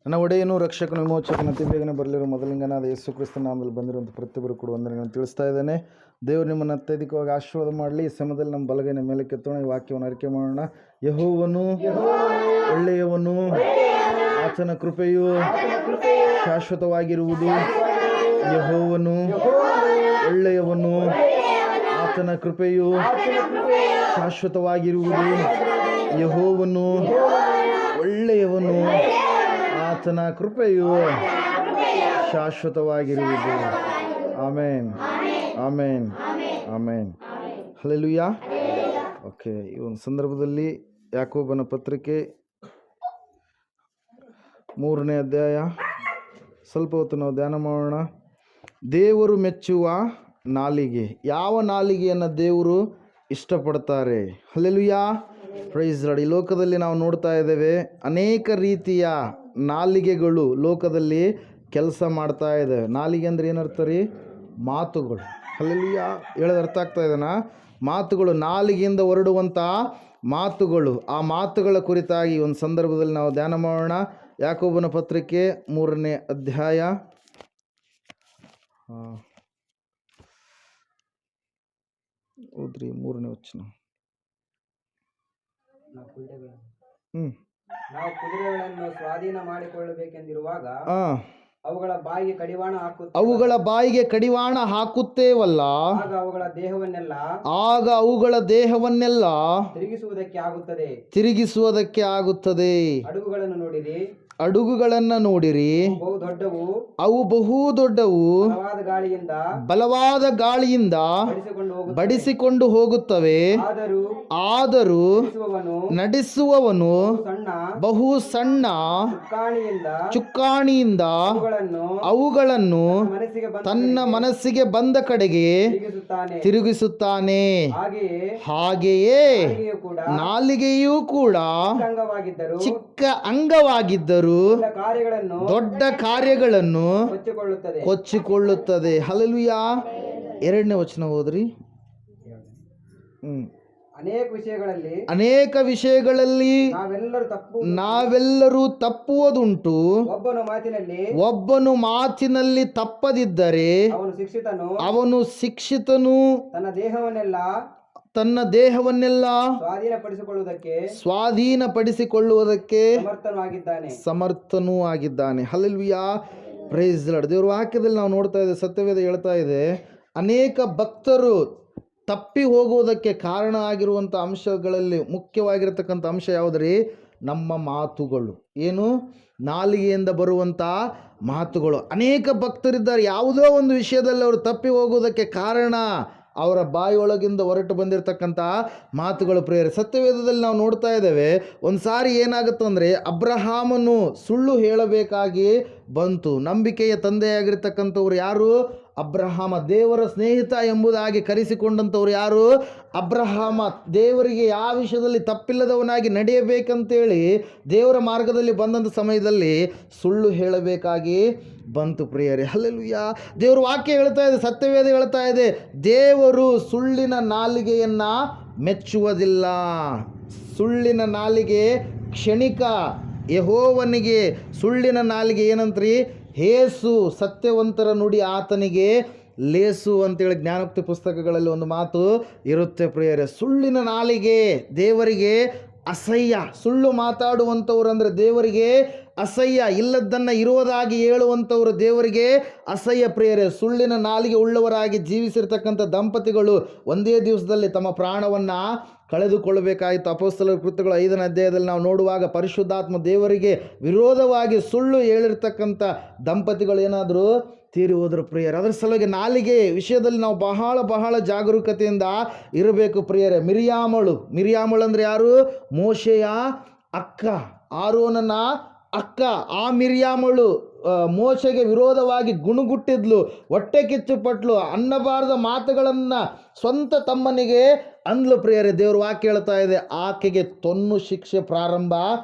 ನನ್ನ ಒಡೆಯನು ರಕ್ಷಕನು ವಿಮೋಚಕನ ಅತಿ ಬೇಗನೆ ಬರಲಿರೋ ಮೊದಲಿಂಗನಾದ ಯೇಸು ಕ್ರಿಸ್ತನ ನಾಮದಲ್ಲಿ ಬಂದಿರುವಂಥ ಪ್ರತಿಯೊಬ್ಬರು ಕೂಡ ವಂದನೆಗಳನ್ನು ತಿಳಿಸ್ತಾ ಇದ್ದೇನೆ. ದೇವರು ನಿಮ್ಮನ್ನು ಅತ್ಯಧಿಕವಾಗಿ ಆಶೀರ್ವಾದ ಮಾಡಲಿ. ಈ ಸಮಯದಲ್ಲಿ ನಮ್ಮ ಬಲಗೈನ ಮೇಲೆ ಕೆತ್ತೋಣ, ಈ ವಾಕ್ಯವನ್ನು ಅರಿಕೆ ಮಾಡೋಣ. ಯೆಹೋವನು ಒಳ್ಳೆಯವನು, ಆತನ ಕೃಪೆಯು ಶಾಶ್ವತವಾಗಿರುವುದು. ಯೆಹೋವನು ಒಳ್ಳೆಯವನು, ಆತನ ಕೃಪೆಯು ಶಾಶ್ವತವಾಗಿರುವುದು. ಯೆಹೋವನು ಒಳ್ಳೆಯವನು, ಆತನ ಕೃಪೆಯು ಶಾಶ್ವತವಾಗಿರುವುದು. ಆಮೇನ್, ಆಮೇನ್, ಆಮೇನ್. ಹಲ್ಲೆಲೂಯಾ. ಓಕೆ, ಈ ಒಂದು ಸಂದರ್ಭದಲ್ಲಿ ಯಾಕೋಬನ ಪತ್ರಿಕೆ 3ನೇ ಅಧ್ಯಾಯ ಸ್ವಲ್ಪ ಹೊತ್ತು ನಾವು ಧ್ಯಾನ ಮಾಡೋಣ. ದೇವರು ಮೆಚ್ಚುವ ನಾಲಿಗೆ. ಯಾವ ನಾಲಿಗೆಯನ್ನು ದೇವರು ಇಷ್ಟಪಡ್ತಾರೆ? Hallelujah, praise Lord. ಈ ಲೋಕದಲ್ಲಿ ನಾವು ನೋಡ್ತಾ ಇದ್ದೇವೆ, ಅನೇಕ ರೀತಿಯ ನಾಲಿಗೆಗಳು ಲೋಕದಲ್ಲಿ ಕೆಲಸ ಮಾಡ್ತಾ ಇದ್ದಾವೆ. ನಾಲಿಗೆ ಅಂದರೆ ಏನರ್ಥ ರೀ? ಮಾತುಗಳು. ಹಲ್ಲೆಲೂಯಾ, ಹೇಳೋದು ಅರ್ಥ ಆಗ್ತಾ ಇದೆನಾ? ಮಾತುಗಳು, ನಾಲಿಗೆಯಿಂದ ಹೊರಡುವಂಥ ಮಾತುಗಳು. ಆ ಮಾತುಗಳ ಕುರಿತಾಗಿ ಒಂದು ಸಂದರ್ಭದಲ್ಲಿ ನಾವು ಧ್ಯಾನ ಮಾಡೋಣ. ಯಾಕೋಬನ ಪತ್ರಿಕೆ 3ನೇ ಅಧ್ಯಾಯ ಓದ್ರಿ, 3ನೇ ವಚನ. ನಾವು ಕುದುರೆಗಳನ್ನು ಸ್ವಾಧೀನ ಮಾಡಿಕೊಳ್ಳಬೇಕೆಂದಿರುವಾಗ ಅವುಗಳ ಬಾಯಿಗೆ ಕಡಿವಾಣ ಹಾಕುತ್ತೇವಲ್ಲ, ಆಗ ಅವುಗಳ ದೇಹವನ್ನೆಲ್ಲ ತಿರುಗಿಸುವುದಕ್ಕೆ ಆಗುತ್ತದೆ. ಅಡುಗುಗಳನ್ನು ನೋಡಿರಿ, ಅವು ಬಹು ದೊಡ್ಡವು, ಬಲವಾದ ಗಾಳಿಯಿಂದ ಬಡಿಸಿಕೊಂಡು ಹೋಗುತ್ತವೆ. ಆದರೂ ನಡೆಸುವವನು ಬಹು ಸಣ್ಣ ಚುಕ್ಕಾಣಿಯಿಂದ ಅವುಗಳನ್ನು ತನ್ನ ಮನಸ್ಸಿಗೆ ಬಂದ ಕಡೆಗೆ ತಿರುಗಿಸುತ್ತಾನೆ. ಹಾಗೆಯೇ ನಾಲಿಗೆಯೂ ಕೂಡ ಚಿಕ್ಕ ಅಂಗವಾಗಿದ್ದರೂ ದೊಡ್ಡ ಕಾರ್ಯಗಳನ್ನು ಕೊಚ್ಚಿಕೊಳ್ಳುತ್ತದೆ. ಹಲ್ಲೆಲೂಯಾ. 2ನೇ ವಚನ ಓದ್ರಿ. ಅನೇಕ ವಿಷಯಗಳಲ್ಲಿ ನಾವೆಲ್ಲರೂ ತಪ್ಪುವುದುಂಟು. ಒಬ್ಬನು ಮಾತಿನಲ್ಲಿ ತಪ್ಪದಿದ್ದರೆ ಅವನು ಶಿಕ್ಷಿತನು, ತನ್ನ ದೇಹವನ್ನೆಲ್ಲ ಸ್ವಾಧೀನಪಡಿಸಿಕೊಳ್ಳುವುದಕ್ಕೆ ಸಮರ್ಥನೂ ಆಗಿದ್ದಾನೆ. Hallelujah, praise Lord. ದೇವರ ವಾಕ್ಯದಲ್ಲಿ ನಾವು ನೋಡ್ತಾ ಇದ್ದೇವೆ, ಸತ್ಯವೇದ ಹೇಳ್ತಾ ಇದೆ, ಅನೇಕ ಭಕ್ತರು ತಪ್ಪಿ ಹೋಗುವುದಕ್ಕೆ ಕಾರಣ ಆಗಿರುವಂಥ ಅಂಶಗಳಲ್ಲಿ ಮುಖ್ಯವಾಗಿರತಕ್ಕಂಥ ಅಂಶ ಯಾವುದ್ರಿ? ನಮ್ಮ ಮಾತುಗಳು. ಏನು? ನಾಲಿಗೆಯಿಂದ ಬರುವಂಥ ಮಾತುಗಳು. ಅನೇಕ ಭಕ್ತರಿದ್ದಾರೆ, ಯಾವುದೋ ಒಂದು ವಿಷಯದಲ್ಲಿ ಅವರು ತಪ್ಪಿ ಹೋಗುವುದಕ್ಕೆ ಕಾರಣ ಅವರ ಬಾಯಿಯೊಳಗಿಂದ ಹೊರಟು ಬಂದಿರತಕ್ಕಂಥ ಮಾತುಗಳು. ಪ್ರಿಯರೇ, ಸತ್ಯವೇದದಲ್ಲಿ ನಾವು ನೋಡ್ತಾ ಇದ್ದೇವೆ, ಒಂದು ಸಾರಿ ಏನಾಗುತ್ತಂದರೆ, ಅಬ್ರಹಾಮನು ಸುಳ್ಳು ಹೇಳಬೇಕಾಗಿ ಬಂತು. ನಂಬಿಕೆಯ ತಂದೆಯಾಗಿರ್ತಕ್ಕಂಥವ್ರು ಯಾರು? ಅಬ್ರಹಾಮ. ದೇವರ ಸ್ನೇಹಿತ ಎಂಬುದಾಗಿ ಕರೆಸಿಕೊಂಡಂಥವ್ರು ಯಾರು? ಅಬ್ರಹಾಮ. ದೇವರಿಗೆ ಯಾವ ವಿಷಯದಲ್ಲಿ ತಪ್ಪಿಲ್ಲದವನಾಗಿ ನಡೆಯಬೇಕಂತೇಳಿ ದೇವರ ಮಾರ್ಗದಲ್ಲಿ ಬಂದಂಥ ಸಮಯದಲ್ಲಿ ಸುಳ್ಳು ಹೇಳಬೇಕಾಗಿ ಬಂತು. ಪ್ರಿಯರೇ, ಹಲ್ಲೆಲೂಯಾ. ದೇವರ ವಾಕ್ಯ ಹೇಳ್ತಾ ಇದೆ, ಸತ್ಯವೇದ ಹೇಳ್ತಾ ಇದೆ, ದೇವರು ಸುಳ್ಳಿನ ನಾಲಿಗೆಯನ್ನು ಮೆಚ್ಚುವುದಿಲ್ಲ. ಸುಳ್ಳಿನ ನಾಲಿಗೆ ಕ್ಷಣಿಕ. ಯೆಹೋವನಿಗೆ ಸುಳ್ಳಿನ ನಾಲಿಗೆ ಏನಂತ್ರಿ? ಹೇಸು. ಸತ್ಯವಂತರ ನುಡಿ ಆತನಿಗೆ ಲೇಸು ಅಂತೇಳಿ ಜ್ಞಾನೋಕ್ತಿ ಪುಸ್ತಕಗಳಲ್ಲಿ ಒಂದು ಮಾತು ಇರುತ್ತೆ. ಪ್ರಿಯರೇ, ಸುಳ್ಳಿನ ನಾಲಿಗೆ ದೇವರಿಗೆ ಅಸಹ್ಯ. ಸುಳ್ಳು ಮಾತಾಡುವಂಥವ್ರು ಅಂದರೆ ದೇವರಿಗೆ ಅಸಹ್ಯ. ಇಲ್ಲದ್ದನ್ನು ಇರುವುದಾಗಿ ಹೇಳುವಂಥವ್ರು ದೇವರಿಗೆ ಅಸಹ್ಯ. ಪ್ರಿಯರೇ, ಸುಳ್ಳಿನ ನಾಲಿಗೆ ಉಳ್ಳವರಾಗಿ ಜೀವಿಸಿರ್ತಕ್ಕಂಥ ದಂಪತಿಗಳು ಒಂದೇ ದಿವಸದಲ್ಲಿ ತಮ್ಮ ಪ್ರಾಣವನ್ನು ಕಳೆದುಕೊಳ್ಳಬೇಕಾಯಿತು. ಅಪೊಸ್ತಲರ ಕೃತ್ಯಗಳು 5ನೇ ಅಧ್ಯಾಯದಲ್ಲಿ ನಾವು ನೋಡುವಾಗ ಪರಿಶುದ್ಧಾತ್ಮ ದೇವರಿಗೆ ವಿರೋಧವಾಗಿ ಸುಳ್ಳು ಹೇಳಿರ್ತಕ್ಕಂಥ ದಂಪತಿಗಳು ಏನಾದರೂ ತೀರಿ ಹೋದರು. ಪ್ರಿಯರೇ, ಅದರ ಸಲುವಾಗಿ ನಾಲಿಗೆ ವಿಷಯದಲ್ಲಿ ನಾವು ಬಹಳ ಜಾಗರೂಕತೆಯಿಂದ ಇರಬೇಕು. ಪ್ರಿಯರೇ, ಮಿರಿಯಾಮಳು ಅಂದರೆ ಯಾರು? ಮೋಶೆಯ ಅಕ್ಕ, ಆರೋನನ ಅಕ್ಕ. ಆ ಮಿರಿಯಾಮಳು ಮೋಶೆಗೆ ವಿರೋಧವಾಗಿ ಗುಣಗುಟ್ಟಿದ್ಲು, ಹೊಟ್ಟೆ ಕಿಚ್ಚುಪಟ್ಲು, ಅನ್ನಬಾರದ ಮಾತುಗಳನ್ನು ಸ್ವಂತ ತಮ್ಮನಿಗೆ ಅಂದ್ಲು. ಪ್ರಿಯರೇ, ದೇವ್ರ ವಾಕ್ಯ ಹೇಳ್ತಾ ಇದೆ, ಆಕೆಗೆ ತೊನ್ನು ಶಿಕ್ಷೆ ಪ್ರಾರಂಭ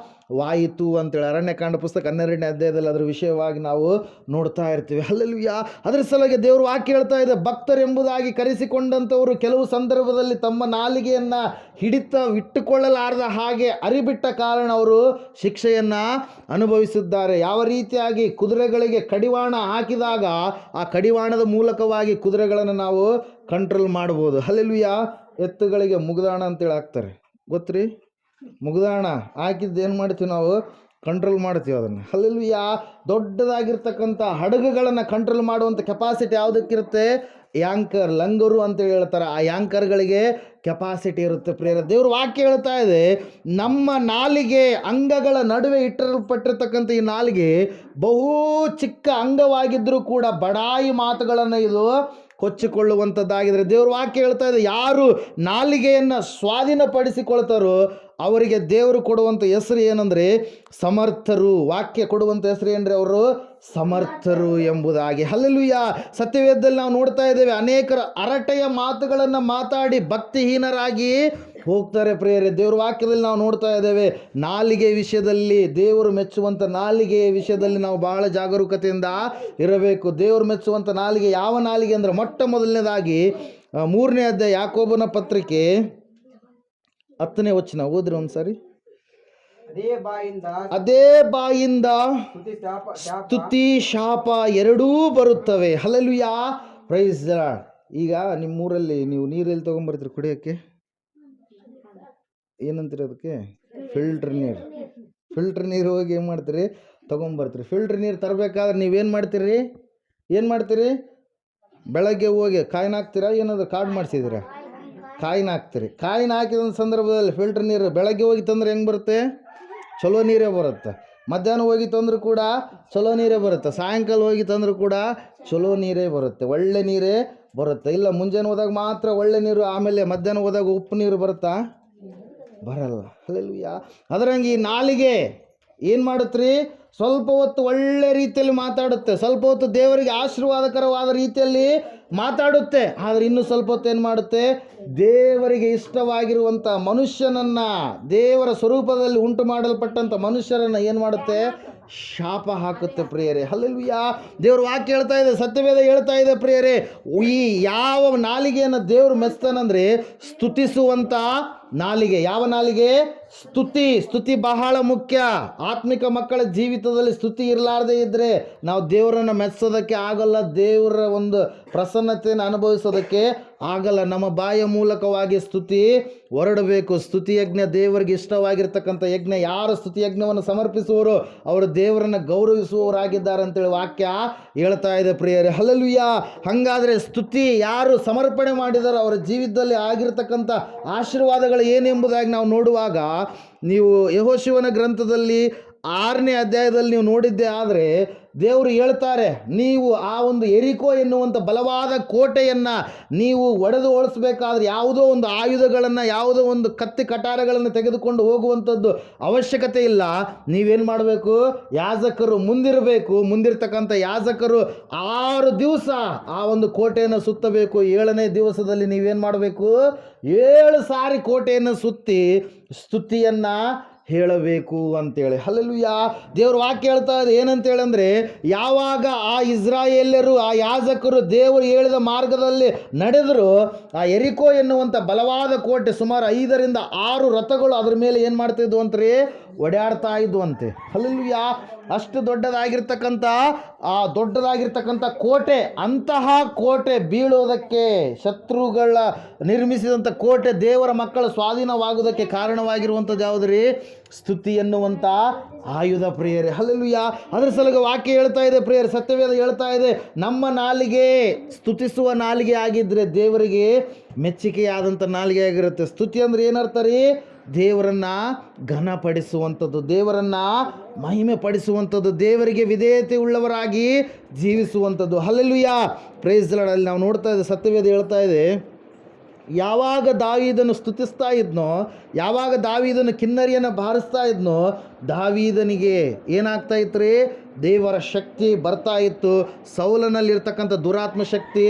ವಾಯಿತು ಅಂತೇಳಿ ಅರಣ್ಯಕಾಂಡ ಪುಸ್ತಕ 12ನೇ ಅಧ್ಯಾಯದಲ್ಲಿ ಅದರ ವಿಷಯವಾಗಿ ನಾವು ನೋಡ್ತಾ ಇರ್ತೀವಿ. ಹಲ್ಲೆಲೂಯಾ. ಅದರ ಸಲುವಾಗಿ ದೇವರು ವಾಕ್ಯ ಹೇಳ್ತಾ ಇದೆ, ಭಕ್ತರೆಂಬುದಾಗಿ ಕರೆಸಿಕೊಂಡಂಥವರು ಕೆಲವು ಸಂದರ್ಭದಲ್ಲಿ ತಮ್ಮ ನಾಲಿಗೆಯನ್ನು ಇಟ್ಟುಕೊಳ್ಳಲಾರದ ಹಾಗೆ ಅರಿಬಿಟ್ಟ ಕಾರಣ ಅವರು ಶಿಕ್ಷೆಯನ್ನು ಅನುಭವಿಸಿದ್ದಾರೆ. ಯಾವ ರೀತಿಯಾಗಿ ಕುದುರೆಗಳಿಗೆ ಕಡಿವಾಣ ಹಾಕಿದಾಗ ಆ ಕಡಿವಾಣದ ಮೂಲಕವಾಗಿ ಕುದುರೆಗಳನ್ನು ನಾವು ಕಂಟ್ರೋಲ್ ಮಾಡ್ಬೋದು. ಹಲ್ಲೆಲೂಯಾ. ಎತ್ತುಗಳಿಗೆ ಮುಗ್ದಾಣ ಅಂತೇಳಿ ಹಾಕ್ತಾರೆ, ಗೊತ್ತ್ರಿ? ಮುಗ್ದಾಣ ಹಾಕಿದ್ದು ಏನು ಮಾಡ್ತೀವಿ ನಾವು? ಕಂಟ್ರೋಲ್ ಮಾಡ್ತೀವಿ ಅದನ್ನು. ಹಲ್ಲೆಲೂಯಾ. ದೊಡ್ಡದಾಗಿರ್ತಕ್ಕಂಥ ಹಡಗುಗಳನ್ನು ಕಂಟ್ರೋಲ್ ಮಾಡುವಂಥ ಕೆಪಾಸಿಟಿ ಯಾವುದಕ್ಕಿರುತ್ತೆ? ಯಾಂಕರ್, ಲಂಗರು ಅಂತೇಳಿ ಹೇಳ್ತಾರೆ. ಆ ಯಾಂಕರ್ಗಳಿಗೆ ಕೆಪಾಸಿಟಿ ಇರುತ್ತೆ ಪ್ರಿಯರೇ. ದೇವ್ರ ವಾಕ್ಯ ಹೇಳ್ತಾ ಇದೆ, ನಮ್ಮ ನಾಲಿಗೆ ಅಂಗಗಳ ನಡುವೆ ಇಟ್ಟಲ್ಪಟ್ಟಿರ್ತಕ್ಕಂಥ ಈ ನಾಲಿಗೆ ಬಹು ಚಿಕ್ಕ ಅಂಗವಾಗಿದ್ದರೂ ಕೂಡ ಬಡಾಯಿ ಮಾತುಗಳನ್ನು ಇದು ಕೊಚ್ಚಿಕೊಳ್ಳುವಂಥದ್ದಾಗಿದ್ರೆ ದೇವ್ರ ವಾಕ್ಯ ಹೇಳ್ತಾ ಇದೆ, ಯಾರು ನಾಲಿಗೆಯನ್ನು ಸ್ವಾಧೀನಪಡಿಸಿಕೊಳ್ತಾರೋ ಅವರಿಗೆ ದೇವರು ಕೊಡುವಂಥ ಹೆಸರು ಏನಂದರೆ ಸಮರ್ಥರು. ವಾಕ್ಯ ಕೊಡುವಂಥ ಹೆಸರು ಏನ್ರಿ? ಅವರು ಸಮರ್ಥರು ಎಂಬುದಾಗಿ. ಹಲ್ಲೆಲೂಯಾ. ಸತ್ಯವೇದದಲ್ಲಿ ನಾವು ನೋಡ್ತಾ ಇದ್ದೇವೆ, ಅನೇಕರು ಹರಟೆಯ ಮಾತುಗಳನ್ನು ಮಾತಾಡಿ ಭಕ್ತಿಹೀನರಾಗಿ ಹೋಗ್ತಾರೆ ಪ್ರಿಯರೇ. ದೇವ್ರ ವಾಕ್ಯದಲ್ಲಿ ನಾವು ನೋಡ್ತಾ ಇದ್ದೇವೆ, ನಾಲಿಗೆ ವಿಷಯದಲ್ಲಿ, ದೇವರು ಮೆಚ್ಚುವಂಥ ನಾಲಿಗೆಯ ವಿಷಯದಲ್ಲಿ ನಾವು ಬಹಳ ಜಾಗರೂಕತೆಯಿಂದ ಇರಬೇಕು. ದೇವರು ಮೆಚ್ಚುವಂಥ ನಾಲಿಗೆ ಯಾವ ನಾಲಿಗೆ ಅಂದರೆ, ಮೊಟ್ಟ ಮೊದಲನೇದಾಗಿ 3ನೇ ಅಧ್ಯಾಯ ಯಾಕೋಬನ ಪತ್ರಿಕೆ 10ನೇ ವಚನ ಓದ್ರಿ ಒಂದ್ಸಾರಿ. ಅದೇ ಬಾಯಿಂದ ಸ್ತುತಿ ಶಾಪ ಎರಡೂ ಬರುತ್ತವೆ. ಹಲ್ಲೆಲೂಯಾ. Praise the Lord. ಈಗ ನಿಮ್ಮೂರಲ್ಲಿ ನೀವು ನೀರಲ್ಲಿ ತೊಗೊಂಬರ್ತೀರಿ ಕುಡಿಯೋಕ್ಕೆ, ಏನಂತೀರಿ ಅದಕ್ಕೆ? ಫಿಲ್ಟ್ರ್ ನೀರು ಹೋಗಿ ಏನು ಮಾಡ್ತೀರಿ? ತೊಗೊಂಬರ್ತೀರಿ. ಫಿಲ್ಟ್ರ್ ನೀರು ತರಬೇಕಾದ್ರೆ ನೀವೇನು ಮಾಡ್ತೀರಿ? ಬೆಳಗ್ಗೆ ಹೋಗಿ ಕಾಯಿನ ಹಾಕ್ತೀರಾ? ಏನಾದರೂ ಕಾರ್ಡ್ ಮಾಡಿಸಿದ್ದೀರಾ? ಕಾಯಿನ ಹಾಕ್ತೀರಿ. ಕಾಯಿನ ಹಾಕಿದ ಸಂದರ್ಭದಲ್ಲಿ ಫಿಲ್ಟ್ರ್ ನೀರು ಬೆಳಗ್ಗೆ ಹೋಗಿ ತಂದ್ರೆ ಹೆಂಗೆ ಬರುತ್ತೆ? ಚಲೋ ನೀರೇ ಬರುತ್ತೆ. ಮಧ್ಯಾಹ್ನ ಹೋಗಿ ತಂದರೂ ಕೂಡ ಚಲೋ ನೀರೇ ಬರುತ್ತೆ. ಸಾಯಂಕಾಲ ಹೋಗಿ ತಂದರೂ ಕೂಡ ಚಲೋ ನೀರೇ ಬರುತ್ತೆ, ಒಳ್ಳೆ ನೀರೇ ಬರುತ್ತೆ. ಇಲ್ಲ ಮುಂಜಾನೆ ಹೋದಾಗ ಮಾತ್ರ ಒಳ್ಳೆ ನೀರು, ಆಮೇಲೆ ಮಧ್ಯಾಹ್ನ ಹೋದಾಗ ಉಪ್ಪು ನೀರು ಬರುತ್ತಾ? ಬರಲ್ಲ. ಹಲ್ಲೆಲೂಯಾ. ಅದರಂಗೆ ಈ ನಾಲಿಗೆ ಏನು ಮಾಡುತ್ತೀರಿ? ಸ್ವಲ್ಪ ಹೊತ್ತು ಒಳ್ಳೆ ರೀತಿಯಲ್ಲಿ ಮಾತಾಡುತ್ತೆ, ಸ್ವಲ್ಪ ಹೊತ್ತು ದೇವರಿಗೆ ಆಶೀರ್ವಾದಕರವಾದ ರೀತಿಯಲ್ಲಿ ಮಾತಾಡುತ್ತೆ. ಆದರೆ ಇನ್ನು ಸ್ವಲ್ಪ ಹೊತ್ತು ಏನು ಮಾಡುತ್ತೆ? ದೇವರಿಗೆ ಇಷ್ಟವಾಗಿರುವಂಥ ಮನುಷ್ಯನನ್ನು, ದೇವರ ಸ್ವರೂಪದಲ್ಲಿ ಉಂಟು ಮಾಡಲ್ಪಟ್ಟಂಥ ಮನುಷ್ಯರನ್ನು ಏನು ಮಾಡುತ್ತೆ? ಶಾಪ ಹಾಕುತ್ತೆ ಪ್ರಿಯರೇ. ಹಲ್ಲೆಲೂಯಾ. ದೇವ್ರ ವಾಕ್ಯ ಹೇಳ್ತಾ ಇದೆ, ಸತ್ಯವೇದ ಹೇಳ್ತಾ ಇದೆ ಪ್ರಿಯರೇ, ಈ ಯಾವ ನಾಲಿಗೆಯನ್ನು ದೇವರು ಮೆಚ್ತಾನಂದರೆ ಸ್ತುತಿಸುವಂಥ ನಾಲಿಗೆ. ಯಾವ ನಾಲಿಗೆ? ಸ್ತುತಿ ಬಹಳ ಮುಖ್ಯ. ಆತ್ಮಿಕ ಮಕ್ಕಳ ಜೀವಿತದಲ್ಲಿ ಸ್ತುತಿ ಇರಲಾರ್ದೇ ಇದ್ದರೆ ನಾವು ದೇವರನ್ನು ಮೆಚ್ಚೋದಕ್ಕೆ ಆಗಲ್ಲ, ದೇವರ ಒಂದು ಪ್ರಸನ್ನತೆಯನ್ನು ಅನುಭವಿಸೋದಕ್ಕೆ ಆಗಲ್ಲ. ನಮ್ಮ ಬಾಯ ಮೂಲಕವಾಗಿ ಸ್ತುತಿ ಹೊರಡಬೇಕು. ಸ್ತುತಿ ಯಜ್ಞ ದೇವರಿಗೆ ಇಷ್ಟವಾಗಿರ್ತಕ್ಕಂಥ ಯಜ್ಞ. ಯಾರು ಸ್ತುತಿ ಯಜ್ಞವನ್ನು ಸಮರ್ಪಿಸುವವರು ಅವರು ದೇವರನ್ನು ಗೌರವಿಸುವವರಾಗಿದ್ದಾರೆ ಅಂತೇಳಿ ವಾಕ್ಯ ಹೇಳ್ತಾ ಇದೆ ಪ್ರಿಯರೇ. ಹಲ್ಲೆಲೂಯಾ. ಹಾಗಾದರೆ ಸ್ತುತಿ ಯಾರು ಸಮರ್ಪಣೆ ಮಾಡಿದಾರೋ ಅವರ ಜೀವಿತದಲ್ಲಿ ಆಗಿರ್ತಕ್ಕಂಥ ಆಶೀರ್ವಾದಗಳು ಏನೆಂಬುದಾಗಿ ನಾವು ನೋಡುವಾಗ, ನೀವು ಯೆಹೋಶುವನ ಗ್ರಂಥದಲ್ಲಿ 6ನೇ ಅಧ್ಯಾಯದಲ್ಲಿ ನೀವು ನೋಡಿದ್ದೇ ಆದರೆ ದೇವರು ಹೇಳ್ತಾರೆ, ನೀವು ಆ ಒಂದು ಎರಿಕೋ ಎನ್ನುವಂಥ ಬಲವಾದ ಕೋಟೆಯನ್ನು ನೀವು ಒಡೆದು ಓಡಿಸ್ಬೇಕಾದ್ರೆ ಯಾವುದೋ ಒಂದು ಆಯುಧಗಳನ್ನು, ಯಾವುದೋ ಒಂದು ಕತ್ತಿ ಕಟಾರಗಳನ್ನು ತೆಗೆದುಕೊಂಡು ಹೋಗುವಂಥದ್ದು ಅವಶ್ಯಕತೆ ಇಲ್ಲ. ನೀವೇನು ಮಾಡಬೇಕು? ಯಾಜಕರು ಮುಂದಿರಬೇಕು. ಮುಂದಿರ್ತಕ್ಕಂಥ ಯಾಜಕರು 6 ದಿವಸ ಆ ಒಂದು ಕೋಟೆಯನ್ನು ಸುತ್ತಬೇಕು. 7ನೇ ದಿವಸದಲ್ಲಿ ನೀವೇನು ಮಾಡಬೇಕು? 7 ಸಾರಿ ಕೋಟೆಯನ್ನು ಸುತ್ತಿ ಸ್ತುತಿಯನ್ನು ಹೇಳಬೇಕು ಅಂತೇಳಿ. ಹಲ್ಲೆಲೂಯಾ. ದೇವ್ರ ವಾಕ್ಯ ಹೇಳ್ತಾ ಇದೆ ಏನಂತೇಳಿ ಅಂದರೆ, ಯಾವಾಗ ಆ ಇಸ್ರಾಯೇಲ್ಯರು, ಆ ಯಾಜಕರು ದೇವರು ಹೇಳಿದ ಮಾರ್ಗದಲ್ಲಿ ನಡೆದರು, ಆ ಎರಿಕೋ ಎನ್ನುವಂಥ ಬಲವಾದ ಕೋಟೆ ಸುಮಾರು 5 ರಿಂದ 6 ರಥಗಳು ಅದರ ಮೇಲೆ ಏನು ಮಾಡ್ತಿದ್ವು ಅಂತ್ರಿ? ಓಡಾಡ್ತಾ ಇದ್ವಂತೆ. ಹಲ್ಲೆಲೂಯಾ. ಅಷ್ಟು ದೊಡ್ಡದಾಗಿರ್ತಕ್ಕಂಥ ಕೋಟೆ, ಅಂತಹ ಕೋಟೆ ಬೀಳೋದಕ್ಕೆ, ಶತ್ರುಗಳ ನಿರ್ಮಿಸಿದಂಥ ಕೋಟೆ ದೇವರ ಮಕ್ಕಳ ಸ್ವಾಧೀನವಾಗುವುದಕ್ಕೆ ಕಾರಣವಾಗಿರುವಂಥದ್ದು ಯಾವುದ್ರಿ? ಸ್ತುತಿ ಎನ್ನುವಂಥ ಆಯುಧ ಪ್ರಿಯರೇ. ಹಲ್ಲೆಲೂಯಾ. ಅದರ ಸಲುವಾಗಿ ವಾಕ್ಯ ಹೇಳ್ತಾ ಇದೆ ಪ್ರಿಯರೇ, ಸತ್ಯವೇದ ಹೇಳ್ತಾ ಇದೆ, ನಮ್ಮ ನಾಲಿಗೆ ಸ್ತುತಿಸುವ ನಾಲಿಗೆ ಆಗಿದ್ದರೆ ದೇವರಿಗೆ ಮೆಚ್ಚುಗೆಯಾದಂಥ ನಾಲಿಗೆ ಆಗಿರುತ್ತೆ. ಸ್ತುತಿ ಅಂದರೆ ಏನರ್ಥ ರೀ? ದೇವರನ್ನು ಘನಪಡಿಸುವಂಥದ್ದು, ದೇವರನ್ನು ಮಹಿಮೆ ಪಡಿಸುವಂಥದ್ದು, ದೇವರಿಗೆ ವಿಧೇಯತೆ ಉಳ್ಳವರಾಗಿ ಜೀವಿಸುವಂಥದ್ದು. ಹಲ್ಲೆಲೂಯಾ. Praise the Lord. ಅಲ್ಲಿ ನಾವು ನೋಡ್ತಾ ಇದ್ದೆ, ಸತ್ಯವೇದ ಹೇಳ್ತಾ ಇದೆ, ಯಾವಾಗ ದಾವೀದನು ಸ್ತುತಿಸ್ತಾ ಇದ್ನೋ, ಯಾವಾಗ ದಾವೀದನು ಕಿನ್ನರಿಯನ್ನು ಬಾರಿಸ್ತಾ ಇದ್ನೋ, ದಾವೀದನಿಗೆ ಏನಾಗ್ತಾ ಇತ್ತು ರೀ? ದೇವರ ಶಕ್ತಿ ಬರ್ತಾ ಇತ್ತು. ಸೌಲನಲ್ಲಿರ್ತಕ್ಕಂಥ ದುರಾತ್ಮ ಶಕ್ತಿ